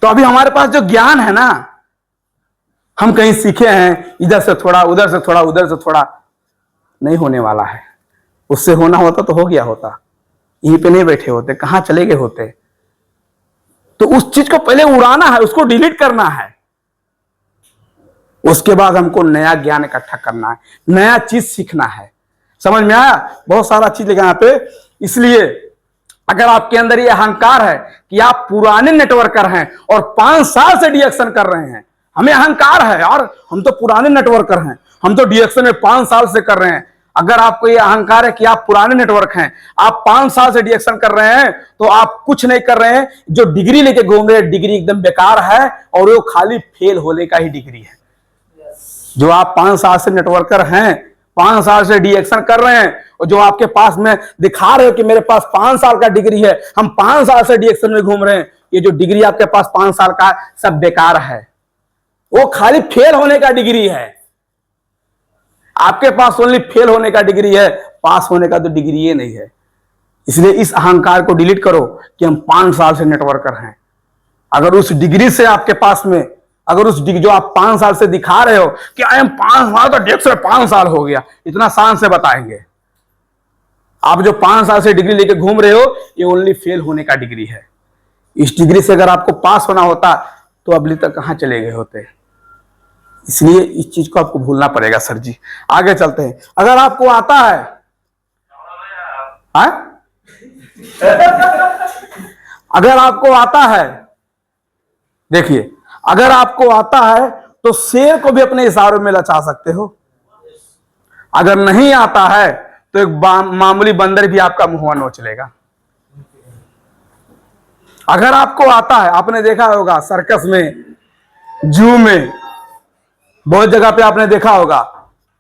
तो अभी हमारे पास जो ज्ञान है ना, हम कहीं सीखे हैं, इधर से थोड़ा उधर से थोड़ा उधर से थोड़ा, नहीं होने वाला है। उससे होना होता तो हो गया होता, यहीं पे नहीं बैठे होते, कहां चले गए होते। तो उस चीज को पहले उड़ाना है, उसको डिलीट करना है, उसके बाद हमको नया ज्ञान इकट्ठा करना है, नया चीज सीखना है। समझ में आया? बहुत सारा चीज लिखा यहाँ पे। इसलिए अगर आपके अंदर ये अहंकार है कि आप पुराने नेटवर्कर हैं और 5 साल से डीएक्शन कर रहे हैं, हमें अहंकार है यार, हम तो पुराने नेटवर्कर हैं, हम तो डीएक्शन में 5 साल से कर रहे हैं। अगर आपको ये अहंकार है कि आप पुराने नेटवर्क हैं, आप 5 साल से डीएक्शन कर रहे हैं, तो आप कुछ नहीं कर रहे हैं। जो डिग्री लेके घूम रहे हैं, डिग्री एकदम बेकार है, और वो खाली फेल होने का ही डिग्री है। जो आप 5 साल से नेटवर्कर हैं, 5 साल से डीएक्शन कर रहे हैं, और जो आपके पास में दिखा रहे हो कि मेरे पास 5 साल का डिग्री है, हम 5 साल से डीएक्शन में घूम रहे हैं, ये जो डिग्री आपके पास 5 साल का सब बेकार है, वो खाली फेल होने का डिग्री है। आपके पास ओनली फेल होने का डिग्री है, पास होने का तो डिग्री ये नहीं है। इसलिए इस अहंकार को डिलीट करो कि हम 5 साल से नेटवर्कर हैं। अगर उस डिग्री से आपके पास में, अगर उस डिग्री जो आप 5 साल से दिखा रहे हो कि आई एम 5 साल, तो डेक्स में 5 साल हो गया, इतना शान से बताएंगे। आप जो 5 साल से डिग्री लेके घूम रहे हो, ये ओनली फेल होने का डिग्री है। इस डिग्री से अगर आपको पास होना होता तो अभी तक कहां चले गए होते। इसलिए इस चीज को आपको भूलना पड़ेगा सर जी। आगे चलते हैं। अगर आपको आता है, अगर आपको आता है, देखिए, अगर आपको आता है तो शेर को भी अपने इशारों में लचा सकते हो। अगर नहीं आता है तो एक मामूली बंदर भी आपका मुंह नोच लेगा। अगर आपको आता है, आपने देखा होगा सर्कस में, जू में, बहुत जगह पे आपने देखा होगा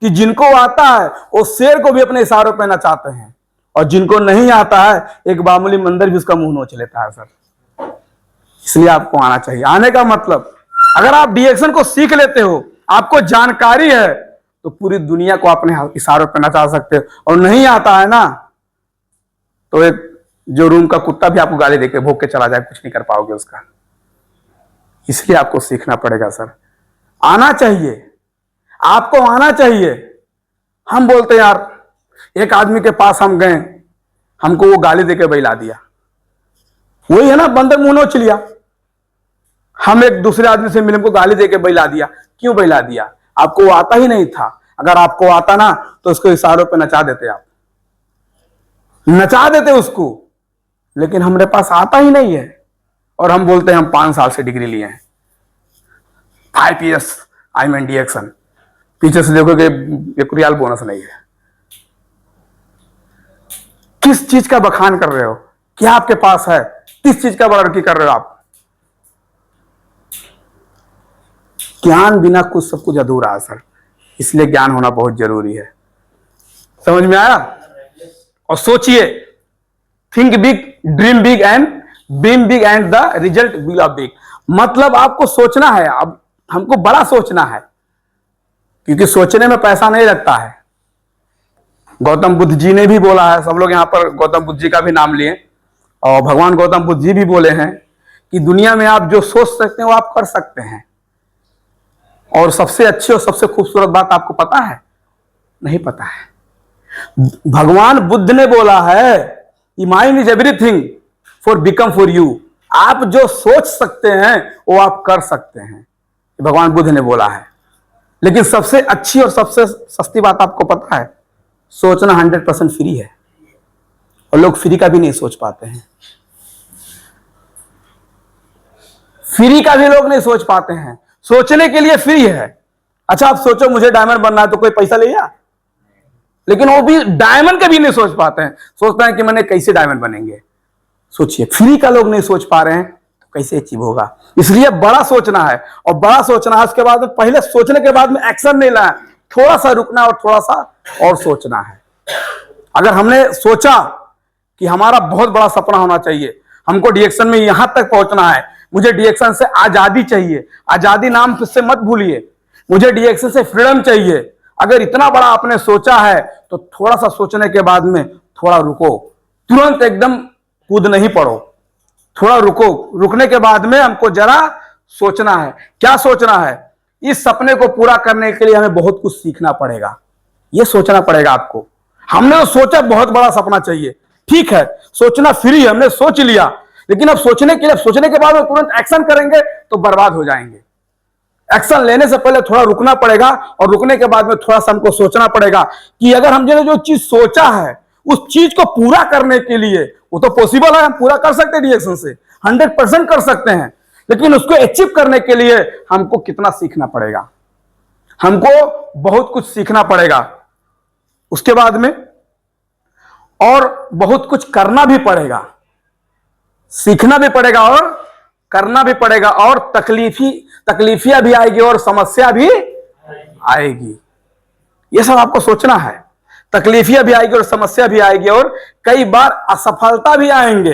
कि जिनको आता है वो शेर को भी अपने इशारों पे नचाते हैं, और जिनको नहीं आता है एक मामूली बंदर भी उसका मुंह नोच लेता है सर। इसलिए आपको आना चाहिए। आने का मतलब, अगर आप डीएक्शन को सीख लेते हो, आपको जानकारी है, तो पूरी दुनिया को अपने इशारों पर नचा सकते हो, और नहीं आता है ना तो एक जो रूम का कुत्ता भी आपको गाली देके भोग के चला जाए, कुछ नहीं कर पाओगे उसका। इसलिए आपको सीखना पड़ेगा सर, आना चाहिए, आपको आना चाहिए। हम बोलते यार, एक आदमी के पास हम गए, हमको वो गाली देके बहिला दिया, वही है ना बंदर मुंह नोच लिया। हम एक दूसरे आदमी से मिले, हमको गाली देके बहिला दिया। क्यों बहिला दिया? आपको वो आता ही नहीं था। अगर आपको आता ना तो उसको इशारों पे नचा देते, आप नचा देते उसको, लेकिन हमारे पास आता ही नहीं है और हम बोलते हैं हम 5 साल से डिग्री लिए हैं, IPS IMND एक्शन। पीछे से देखोगे एक रियाल बोनस नहीं है। किस चीज का बखान कर रहे हो? क्या आपके पास है? किस चीज का बड़ाई कर रहे हो आप? ज्ञान बिना कुछ सब कुछ अधूरा है सर, इसलिए ज्ञान होना बहुत जरूरी है। समझ में आया? और सोचिए, think big, dream big and beam big and the result will be big. मतलब आपको सोचना है, अब हमको बड़ा सोचना है, क्योंकि सोचने में पैसा नहीं लगता है। गौतम बुद्ध जी ने भी बोला है, सब लोग यहां पर गौतम बुद्ध जी का भी नाम लिए, और भगवान गौतम बुद्ध जी भी बोले हैं कि दुनिया में आप जो सोच सकते हैं वो आप कर सकते हैं। और सबसे अच्छी और सबसे खूबसूरत बात आपको पता है? नहीं पता है। भगवान बुद्ध ने बोला है कि mind is everything for become for you. आप जो सोच सकते हैं वो आप कर सकते हैं, भगवान बुद्ध ने बोला है। लेकिन सबसे अच्छी और सबसे सस्ती बात आपको पता है? सोचना 100% फ्री है, और लोग फ्री का भी नहीं सोच पाते हैं। फ्री का भी लोग नहीं सोच पाते हैं। सोचने के लिए फ्री है। अच्छा आप सोचो मुझे डायमंड बनना है, तो कोई पैसा लेगा? लेकिन वो भी डायमंड का भी नहीं सोच पाते हैं। सोचते हैं कि मैंने कैसे डायमंड बनेंगे। सोचिए, फ्री का लोग नहीं सोच पा रहे हैं तो कैसे अचीव होगा? इसलिए बड़ा सोचना है, और बड़ा सोचना है उसके बाद में, पहले सोचने के बाद में एक्शन नहीं लेना, थोड़ा सा रुकना और थोड़ा सा और सोचना है। अगर हमने सोचा कि हमारा बहुत बड़ा सपना होना चाहिए, हमको डिएक्शन में यहां तक पहुंचना है, मुझे डिएक्शन से आजादी चाहिए, आजादी नाम से मत भूलिए, मुझे डिएक्शन से फ्रीडम चाहिए। अगर इतना बड़ा आपने सोचा है तो थोड़ा सा सोचने के बाद में थोड़ा रुको, तुरंत एकदम कूद नहीं पड़ो, थोड़ा रुको। रुकने के बाद में हमको जरा सोचना है। क्या सोचना है? इस सपने को पूरा करने के लिए हमें बहुत कुछ सीखना पड़ेगा, यह सोचना पड़ेगा आपको। हमने तो सोचा बहुत बड़ा सपना चाहिए, ठीक है, सोचना फ्री है, हमने सोच लिया, लेकिन अब सोचने के लिए, सोचने के बाद में तुरंत एक्शन करेंगे तो बर्बाद हो जाएंगे। एक्शन लेने से पहले थोड़ा रुकना पड़ेगा, और रुकने के बाद में थोड़ा सा हमको सोचना पड़ेगा कि अगर हमने जो चीज सोचा है उस चीज को पूरा करने के लिए, वो तो पॉसिबल है, हम पूरा कर सकते हैं डिएक्शन से, 100% कर सकते हैं, लेकिन उसको अचीव करने के लिए हमको कितना सीखना पड़ेगा? हमको बहुत कुछ सीखना पड़ेगा। उसके बाद में और बहुत कुछ करना भी पड़ेगा, सीखना भी पड़ेगा और करना भी पड़ेगा, और तकलीफियां भी आएगी और समस्या भी आएगी। यह सब आपको सोचना है। तकलीफियां भी आएगी और समस्या भी आएगी, और कई बार असफलता भी आएंगे।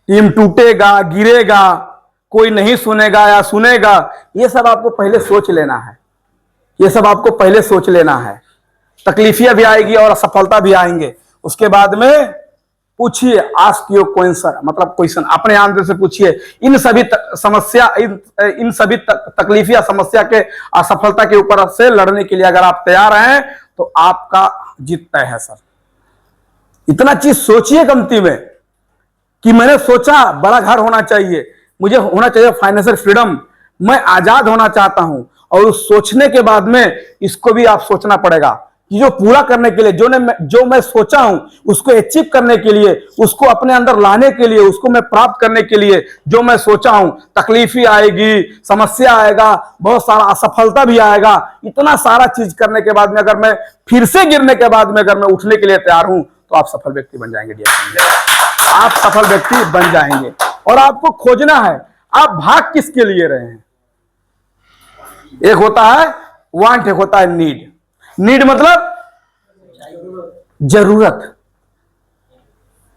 टीम टूटेगा, गिरेगा, कोई नहीं सुनेगा या सुनेगा, यह सब आपको पहले सोच लेना है। यह सब आपको पहले सोच लेना है। तकलीफियां भी आएगी और असफलता भी आएंगे। उसके बाद में पूछिए, आस्क योर क्वेश्चन, मतलब क्वेश्चन अपने आंसर से पूछिए। इन सभी समस्या, इन सभी तकलीफिया समस्या के असफलता के ऊपर से लड़ने के लिए अगर आप तैयार हैं तो आपका जीत तय है सर। इतना चीज सोचिए गमती में कि मैंने सोचा बड़ा घर होना चाहिए, मुझे होना चाहिए फाइनेंशियल फ्रीडम, मैं आजाद होना चाहता हूं, और उस सोचने के बाद में इसको भी आप सोचना पड़ेगा कि जो पूरा करने के लिए, जो मैं सोचा हूं उसको अचीव करने के लिए, उसको अपने अंदर लाने के लिए, उसको मैं प्राप्त करने के लिए जो मैं सोचा हूं, तकलीफी आएगी, समस्या आएगा, बहुत सारा असफलता भी आएगा। इतना सारा चीज करने के बाद में अगर मैं फिर से गिरने के बाद में अगर मैं उठने के लिए तैयार हूं तो आप सफल व्यक्ति बन जाएंगे। आप सफल व्यक्ति बन जाएंगे। और आपको खोजना है आप भाग किसके लिए रहे हैं। एक होता है वांट, एक होता है नीड। नीड मतलब जरूरत।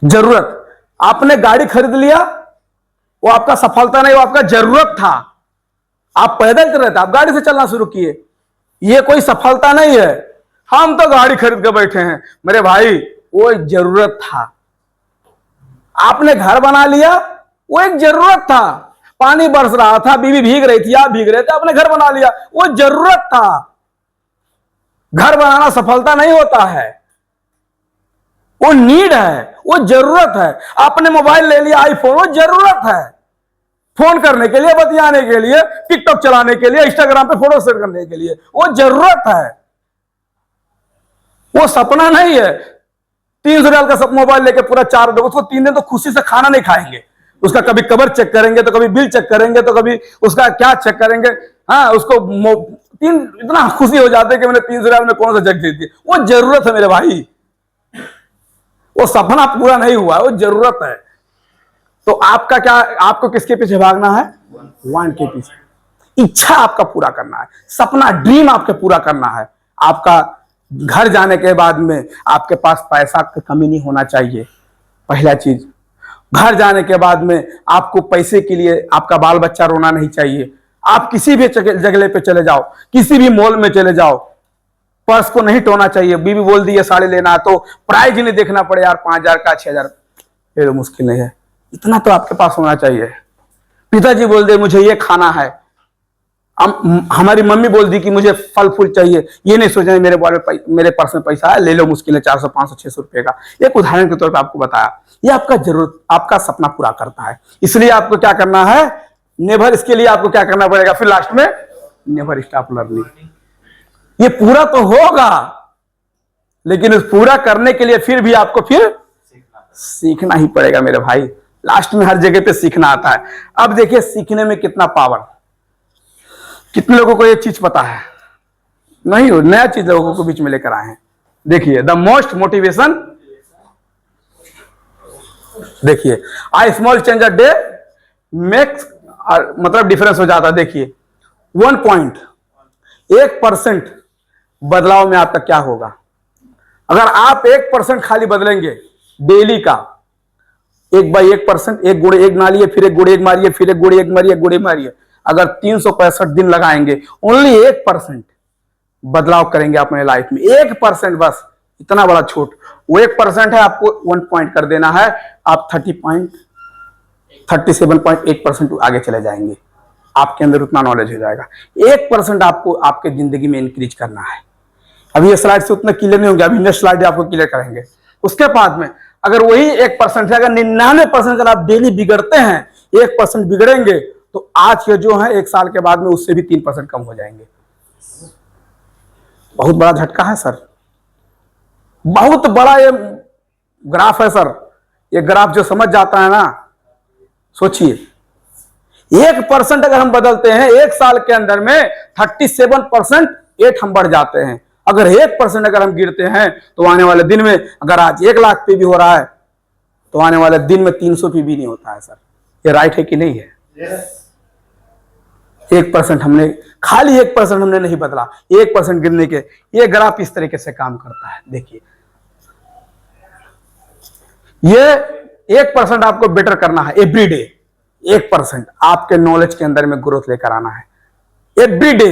जरूरत, आपने गाड़ी खरीद लिया, वो आपका सफलता नहीं, वो आपका जरूरत था। आप पैदल चल रहे थे, आप गाड़ी से चलना शुरू किए, ये कोई सफलता नहीं है। हम तो गाड़ी खरीद के बैठे हैं। मेरे भाई, वो एक जरूरत था। आपने घर बना लिया, वो एक जरूरत था। पानी बरस रहा था, बीवी भीग रही थी, आप भीग रहे थे, आपने घर बना लिया, वो जरूरत था। घर बनाना सफलता नहीं होता है, वो नीड है, वो जरूरत है। आपने मोबाइल ले लिया, आईफोन, वो जरूरत है। फोन करने के लिए, बतियाने के लिए, टिकटॉक चलाने के लिए, इंस्टाग्राम पे फोटो शेयर करने के लिए, वो जरूरत है, वो सपना नहीं है। 300 रियाल का सब मोबाइल लेके पूरा 4 दिन, उसको 3 दिन तो खुशी से खाना नहीं खाएंगे। उसका कभी कवर चेक करेंगे, तो कभी बिल चेक करेंगे, तो कभी उसका क्या चेक करेंगे। हाँ, उसको इतना खुशी हो जाते हैं कि मैंने 300 रियाल में कौन सा जग जीत दिया। वो जरूरत है मेरे भाई, वो सपना पूरा नहीं हुआ, वो जरूरत है। तो आपका क्या, आपको किसके पीछे भागना है? वांट के पीछे। इच्छा आपका पूरा करना है, सपना, ड्रीम आपके पूरा करना है। आपका घर जाने के बाद में आपके पास पैसा की कमी नहीं होना चाहिए, पहला चीज। घर जाने के बाद में आपको पैसे के लिए आपका बाल बच्चा रोना नहीं चाहिए। आप किसी भी जगह पे चले जाओ, किसी भी मॉल में चले जाओ, पर्स को नहीं टोना चाहिए। बीवी बोल दी है साड़ी लेना है, तो प्राइस नहीं देखना पड़े, यार 5,000 का 6,000, ये तो मुश्किल नहीं है। इतना तो आपके पास होना चाहिए। पिताजी बोल दे मुझे ये खाना है, हमारी मम्मी बोल दी कि मुझे फल फूल चाहिए, ये नहीं सोचना मेरे पर्स में पैसा है, ले लो, मुश्किल है 400 500 600 रुपए का। एक उदाहरण के तौर पर आपको बताया। ये आपका जरूरत, आपका सपना पूरा करता है। इसलिए आपको क्या करना है? नेवर, इसके लिए आपको क्या करना पड़ेगा? फिर लास्ट में नेवर स्टॉप लर्निंग। ये पूरा तो होगा, लेकिन उस पूरा करने के लिए फिर भी आपको फिर सीखना ही पड़ेगा मेरे भाई। लास्ट में हर जगह पे सीखना आता है। अब देखिए सीखने में कितना पावर। कितने लोगों को ये चीज पता है? नहीं हो, नया चीज लोगों को बीच में लेकर आए हैं। देखिए द मोस्ट मोटिवेशन, देखिए आई small change a day makes, मतलब डिफरेंस हो जाता है। देखिए 1% बदलाव में आपका क्या होगा? अगर आप 1% खाली बदलेंगे डेली का, 1/1%, 1 गुणे 1 मारिए, फिर 1 गुणे 1 मारिए, फिर 1 गुणे 1 मारिए, 1 गुणे मारिए, अगर 365 दिन लगाएंगे, ओनली 1% बदलाव करेंगे अपने लाइफ में। 1% बस, इतना बड़ा छूट। वो 1% है, आपको 1 पॉइंट कर देना है, आप 37.8% आगे चले जाएंगे। आपके अंदर उतना नॉलेज हो जाएगा। 1% आपको आपके जिंदगी में इंक्रीज करना है। अभी ये स्लाइड से उतना क्लियर नहीं होंगे, अभी नेक्स्ट स्लाइड आपको क्लियर करेंगे। उसके बाद में अगर वही 1% है, अगर 99% अगर आप डेली बिगड़ते हैं, 1% बिगड़ेंगे, तो आज के जो है 1 साल के बाद में उससे भी 3% कम हो जाएंगे। बहुत बड़ा झटका है सर, बहुत बड़ा ये ग्राफ है सर। ये ग्राफ जो समझ जाता है ना, सोचिए 1% अगर हम बदलते हैं 1 साल के अंदर में 37% हम बढ़ जाते हैं। अगर 1% अगर हम गिरते हैं, तो आने वाले दिन में, अगर आज 1 लाख पे भी हो रहा है, तो आने वाले दिन में 300 पे भी नहीं होता है सर। ये राइट है कि नहीं है? 1% हमने, खाली 1% हमने नहीं बदला, 1% गिरने के, ये ग्राफ इस तरीके से काम करता है। देखिए ये 1% आपको बेटर करना है एवरीडे। 1% आपके नॉलेज के अंदर में ग्रोथ लेकर आना है एवरीडे।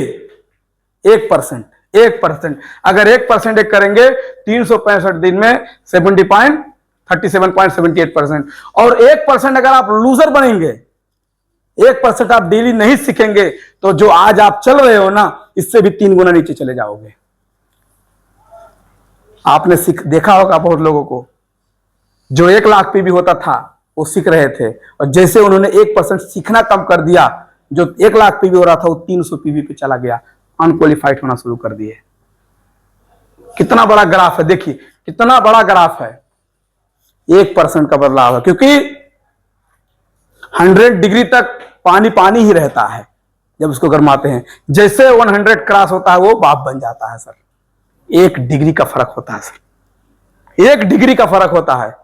1%, 1% अगर 1% एक करेंगे 365 दिन में 37.78%। और 1% अगर आप लूजर बनेंगे, 1% आप डेली नहीं सीखेंगे, तो जो आज आप चल रहे हो ना, इससे भी 3 गुना नीचे चले जाओगे। आपने देखा होगा बहुत लोगों को जो 1 लाख पे भी होता था, वो सीख रहे थे, और जैसे उन्होंने 1% सीखना कम कर दिया, जो 1 लाख पे भी हो रहा था वो 300 पीवी पे चला गया, अनक्वालिफाइड होना शुरू कर दिए। कितना बड़ा ग्राफ है, देखिए कितना बड़ा ग्राफ है। 1% का बदलाव है, क्योंकि 100 डिग्री तक पानी पानी ही रहता है जब उसको गर्माते हैं। जैसे 100 क्रॉस होता है, वो भाप बन जाता है सर। 1 डिग्री का फर्क होता है सर, 1 डिग्री का फर्क होता है।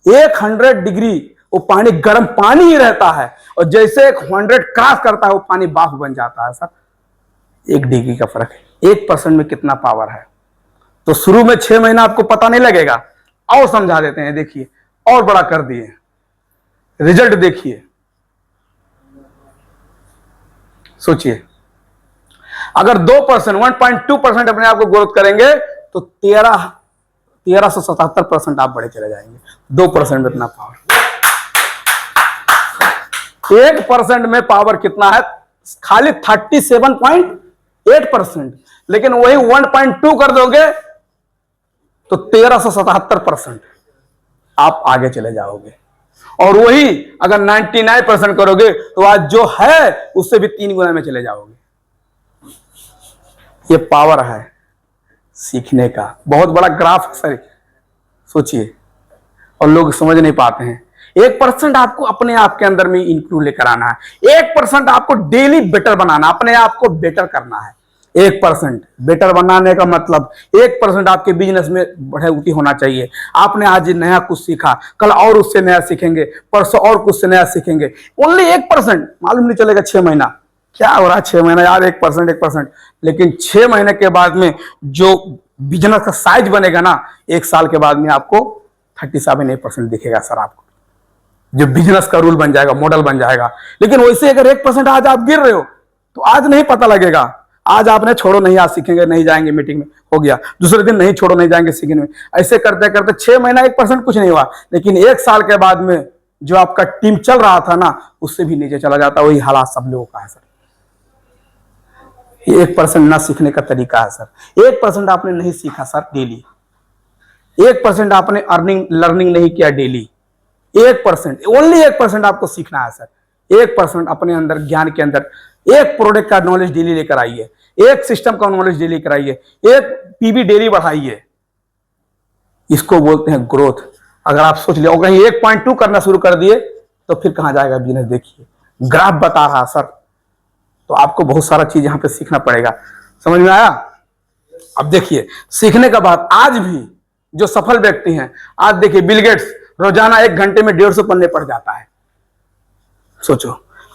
100 डिग्री वो पानी गर्म पानी ही रहता है, और जैसे 100 क्रॉस करता है, वो पानी भाप बन जाता है सर। 1 डिग्री का फर्क है। 1% में कितना पावर है। तो शुरू में 6 महीना आपको पता नहीं लगेगा, और समझा देते हैं। देखिए और बड़ा कर दिए, रिजल्ट देखिए, सोचिए। अगर 2% 1.2% अपने आप को ग्रोथ करेंगे तो 1377% आप बढ़े चले जाएंगे। 2% में इतना पावर, 1% में पावर कितना है? खाली 37.8%। लेकिन वही 1.2 कर दोगे तो 1377% आप आगे चले जाओगे। और वही अगर 99% करोगे तो आज जो है उससे भी 3 गुना में चले जाओगे। ये पावर है सीखने का, बहुत बड़ा ग्राफ है सर, सोचिए। और लोग समझ नहीं पाते हैं। 1% आपको अपने आप के अंदर में इंक्लूड लेकर आना है। 1% आपको डेली बेटर बनाना, अपने आप को बेटर करना है। 1% बेटर बनाने का मतलब 1% आपके बिजनेस में बढ़ोतरी होना चाहिए। आपने आज नया कुछ सीखा, कल और उससे नया सीखेंगे, परसों और कुछ से नया सीखेंगे। ओनली 1%, मालूम नहीं चलेगा 6 महीना क्या हो रहा है। 6 महीना यार 1%, लेकिन 6 महीने के बाद में जो बिजनेस का साइज बनेगा ना, 1 साल के बाद में आपको 37% दिखेगा सर। आपको जो बिजनेस का रूल बन जाएगा, मॉडल बन जाएगा। लेकिन वैसे अगर 1% आज आप गिर रहे हो तो आज नहीं पता लगेगा। आज आपने छोड़ो नहीं, आज सीखेंगे नहीं जाएंगे मीटिंग में, हो गया। दूसरे दिन नहीं, छोड़ो नहीं जाएंगे सीखने में। ऐसे करते करते 6 महीना 1% कुछ नहीं हुआ, लेकिन 1 साल के बाद में जो आपका टीम चल रहा था ना, उससे भी नीचे चला जाता। वही हालात सब लोगों का है सर। 1% ना सीखने का तरीका है सर। 1% आपने नहीं सीखा सर डेली। 1% आपने लर्निंग नहीं किया डेली। 1%, ओनली 1% आपको सीखना है सर। 1% अपने अंदर ज्ञान के अंदर एक प्रोडक्ट का नॉलेज डेली लेकर आइए, एक सिस्टम का नॉलेज डेली लेकर आइए, एक पीवी डेली बढ़ाइए। इसको बोलते हैं ग्रोथ। अगर आप सोच लिया कहीं 1.2 करना शुरू कर दिए तो फिर कहां जाएगा बिजनेस? देखिए ग्राफ बता रहा सर। तो आपको बहुत सारा चीज यहां पे सीखना पड़ेगा। समझ में आया? अब देखिए सीखने का बाद आज भी जो सफल व्यक्ति हैं, आज देखिए बिल गेट्स रोजाना 1 घंटे में 150 पन्ने पढ़ जाता है। सोचो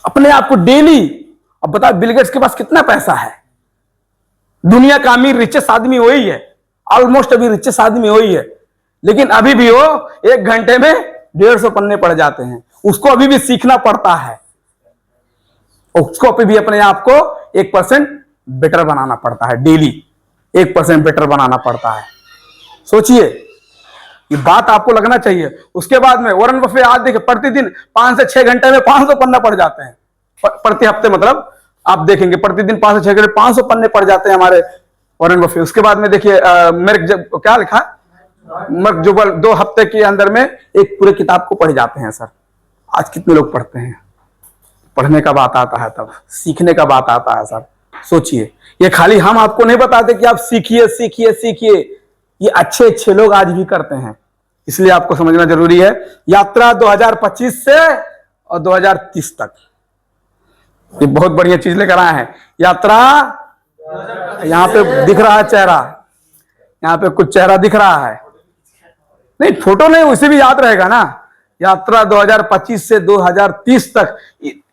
अपने आप को डेली। अब बताओ बिल गेट्स के पास कितना पैसा है? दुनिया का अमीर रिचेस्ट आदमी वही है, ऑलमोस्ट अभी रिचेस्ट आदमी वही है। लेकिन अभी भी वो 1 घंटे में 150 पन्ने पढ़ जाते हैं। उसको अभी भी सीखना पड़ता है। उसको अभी भी अपने आप को 1% बेटर बनाना पड़ता है। डेली 1% बेटर बनाना पड़ता है। सोचिए, ये बात आपको लगना चाहिए। उसके बाद में वॉरेन बफेट आज देखिए प्रतिदिन 5 से 6 घंटे में 500 पन्ना पढ़ जाते हैं। प्रति हफ्ते मतलब आप देखेंगे प्रतिदिन 5 से 6 घंटे 500 पन्ने पढ़ जाते हैं हमारे वॉरेन बफेट। उसके बाद में देखिए क्या लिखा, मर्क जुबल 2 हफ्ते के अंदर में एक पूरे किताब को पढ़ जाते हैं सर। आज कितने लोग पढ़ते हैं? पढ़ने का बात आता है तब सीखने का बात आता है सर। सोचिए, ये खाली हम आपको नहीं बताते कि आप सीखिए सीखिए सीखिए। ये अच्छे लोग आज भी करते हैं। इसलिए आपको समझना जरूरी है। यात्रा 2025 से और 2030 तक ये बहुत बढ़िया चीज लेकर आए हैं। यात्रा, यहां पे दिख रहा है चेहरा, यहां पे कुछ चेहरा दिख रहा है। नहीं फोटो नहीं, उसे भी याद रहेगा ना। यात्रा 2025 से 2030 तक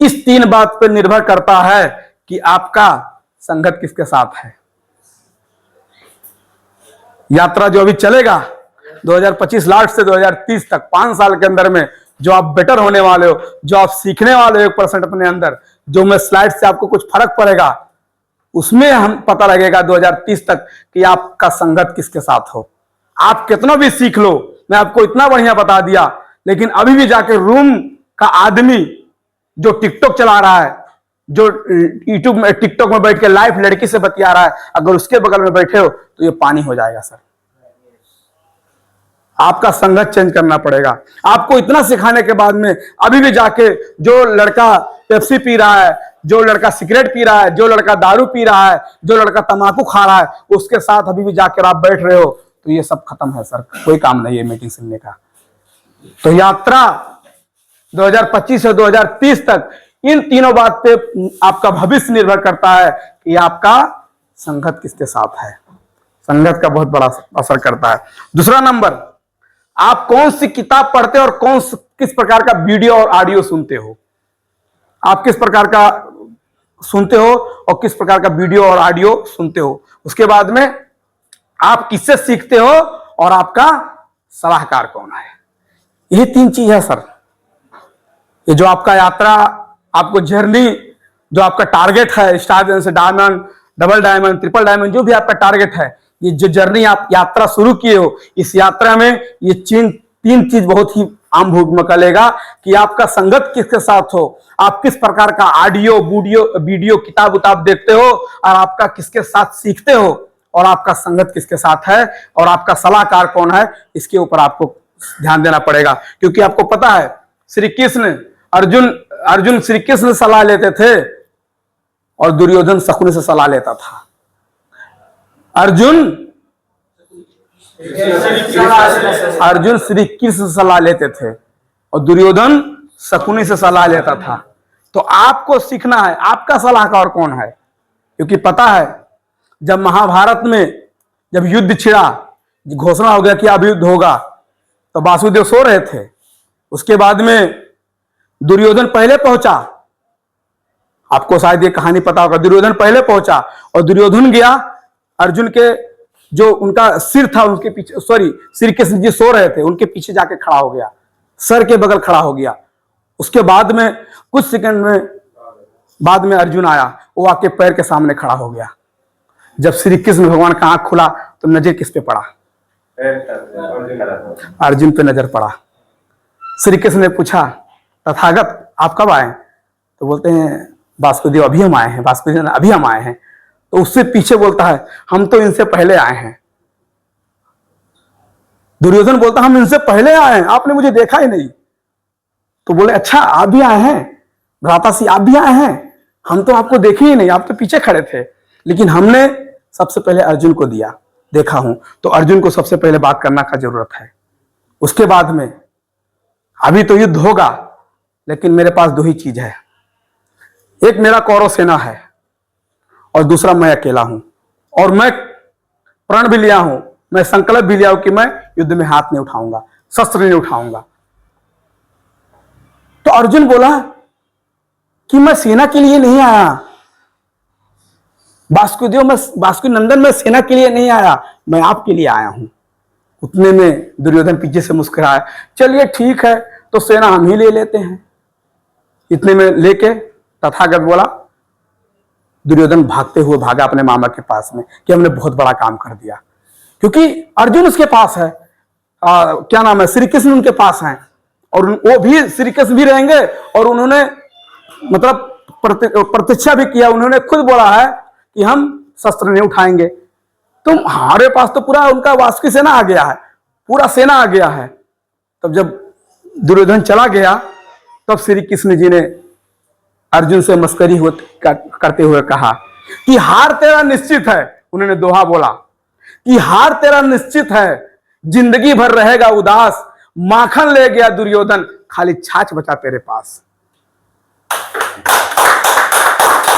इस 3 बात पर निर्भर करता है कि आपका संगत किसके साथ है। यात्रा जो अभी चलेगा 2025 लास्ट से 2030 तक 5 साल के अंदर में जो आप बेटर होने वाले हो, जो आप सीखने वाले हो 1% अपने अंदर, जो मैं स्लाइड से आपको कुछ फर्क पड़ेगा, उसमें हम पता लगेगा 2030 तक कि आपका संगत किसके साथ हो। आप कितना भी सीख लो, मैं आपको इतना बढ़िया बता दिया, लेकिन अभी भी जाके रूम का आदमी जो टिकटॉक चला रहा है, जो यूट्यूब में टिकटॉक में बैठ के लाइव लड़की से बतिया रहा है, अगर उसके बगल में बैठे हो तो ये पानी हो जाएगा सर। आपका संगत चेंज करना पड़ेगा। आपको इतना सिखाने के बाद में अभी भी जाके जो लड़का पेप्सी पी रहा है, जो लड़का सिगरेट पी रहा है, जो लड़का दारू पी रहा है, जो लड़का तंबाकू खा रहा है, उसके साथ अभी भी जाकर आप बैठ रहे हो तो ये सब खत्म है सर। कोई काम नहीं है मीटिंग सुनने का। तो यात्रा 2025 से 2030 तक इन तीनों बात पे आपका भविष्य निर्भर करता है कि आपका संगत किसके साथ है। संगत का बहुत बड़ा असर करता है। दूसरा नंबर, आप कौन सी किताब पढ़ते हो और किस प्रकार का वीडियो और ऑडियो सुनते हो। आप किस प्रकार का सुनते हो और किस प्रकार का वीडियो और ऑडियो सुनते हो। उसके बाद में आप किससे सीखते हो और आपका सलाहकार कौन है। ये 3 चीज है सर। ये जो आपका यात्रा, आपको जर्नी, जो आपका टारगेट है स्टार से diamond, double diamond, triple diamond, जो भी आपका टारगेट है, ये जो जर्नी आप यात्रा शुरू किए हो, इस यात्रा में ये तीन चीज बहुत ही आम भूमिका लेगा कि आपका संगत किसके साथ हो, आप किस प्रकार का ऑडियो वीडियो किताब उताब देखते हो, और आपका किसके साथ सीखते हो, और आपका संगत किसके साथ है, और आपका सलाहकार कौन है, इसके ऊपर आपको ध्यान देना पड़ेगा। क्योंकि आपको पता है श्री कृष्ण अर्जुन श्री कृष्ण से सलाह लेते थे और दुर्योधन शकुनि से सलाह लेता था। अर्जुन श्री कृष्ण से सलाह लेते थे और दुर्योधन शकुनि से सलाह लेता था। तो आपको सीखना है आपका सलाहकार कौन है, क्योंकि पता है जब महाभारत में जब युद्ध छिड़ा, घोषणा हो गया कि अब युद्ध होगा, तो वासुदेव सो रहे थे। उसके बाद में दुर्योधन पहले पहुंचा, आपको शायद ये कहानी पता होगा, दुर्योधन पहले पहुंचा और दुर्योधन गया अर्जुन के जो उनका सिर था उनके पीछे, सॉरी श्री कृष्ण जी सो रहे थे उनके पीछे जाके खड़ा हो गया, सर के बगल खड़ा हो गया। उसके बाद में कुछ सेकंड में बाद में अर्जुन आया, वो आके पैर के सामने खड़ा हो गया। जब श्री कृष्ण भगवान का आंख खुला तो नजर किस पे पड़ा? अर्जुन पे नजर पड़ा। श्री कृष्ण ने पूछा तथागत आप कब आए? तो बोलते हैं वासुदेव अभी हम आए हैं, वासुदेव अभी हम आए हैं। तो उससे पीछे बोलता है हम तो इनसे पहले आए हैं। दुर्योधन बोलता हम इनसे पहले आए हैं, आपने मुझे देखा ही नहीं। तो बोले अच्छा आप भी आए हैं, भ्रातासी आप भी आए हैं, हम तो आपको देखे ही नहीं, आप तो पीछे खड़े थे, लेकिन हमने सबसे पहले अर्जुन को दिया, देखा हूं, तो अर्जुन को सबसे पहले बात करना का जरूरत है। उसके बाद में अभी तो युद्ध होगा, लेकिन मेरे पास दो ही चीज है, एक मेरा कौरव सेना है और दूसरा मैं अकेला हूं, और मैं प्रण भी लिया हूं, मैं संकल्प भी लिया हूं कि मैं युद्ध में हाथ नहीं उठाऊंगा, शस्त्र नहीं उठाऊंगा। तो अर्जुन बोला कि मैं सेना के लिए नहीं आया, वासुदेव नंदन मैं सेना के लिए नहीं आया, मैं आपके लिए आया हूं। उतने में दुर्योधन पीछे से मुस्कुराया, चलिए ठीक है तो सेना हम ही ले लेते हैं। इतने में लेके तथागत बोला, दुर्योधन भागते हुए भागा अपने मामा के पास में कि हमने बहुत बड़ा काम कर दिया, क्योंकि अर्जुन उसके पास है, क्या नाम है, श्री कृष्ण उनके पास हैं, और वो भी श्री कृष्ण भी रहेंगे, और उन्होंने मतलब प्रतीक्षा भी किया, उन्होंने खुद बोला है कि हम शस्त्र नहीं उठाएंगे। तो हमारे पास तो पूरा उनका वासुकी सेना आ गया है, पूरा सेना आ गया है। तब जब दुर्योधन चला गया तब श्री कृष्ण जी ने अर्जुन से मस्करी करते हुए कहा कि हार तेरा निश्चित है। उन्होंने दोहा बोला कि हार तेरा निश्चित है, जिंदगी भर रहेगा उदास, माखन ले गया दुर्योधन, खाली छाछ बचा तेरे पास।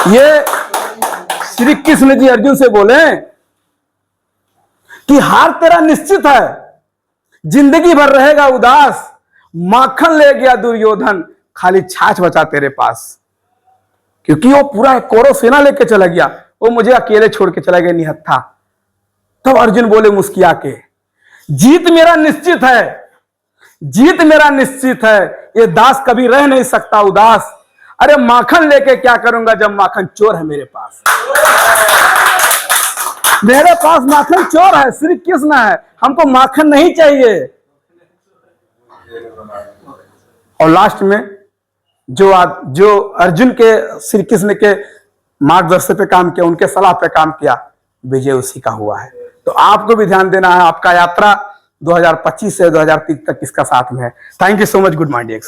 ये श्री कृष्ण जी अर्जुन से बोले कि हार तेरा निश्चित है, जिंदगी भर रहेगा उदास, माखन ले गया दुर्योधन, खाली छाछ बचा तेरे पास। क्योंकि वो पूरा कौरव सेना लेके चला गया, वो मुझे अकेले छोड़ के चला गया निहत्था। तब अर्जुन बोले मुस्किया के, जीत मेरा निश्चित है, जीत मेरा निश्चित है, ये दास कभी रह नहीं सकता उदास। अरे माखन लेके क्या करूंगा जब माखन चोर है मेरे पास। मेरे पास माखन चोर है, श्री कृष्ण है, हमको माखन नहीं चाहिए। और लास्ट में जो अर्जुन के श्री कृष्ण के मार्गदर्शन पे काम किया, उनके सलाह पे काम किया, विजय उसी का हुआ है। तो आपको भी ध्यान देना है, आपका यात्रा 2025 से 2030 तक इसका साथ में है। Thank you so much, good morning.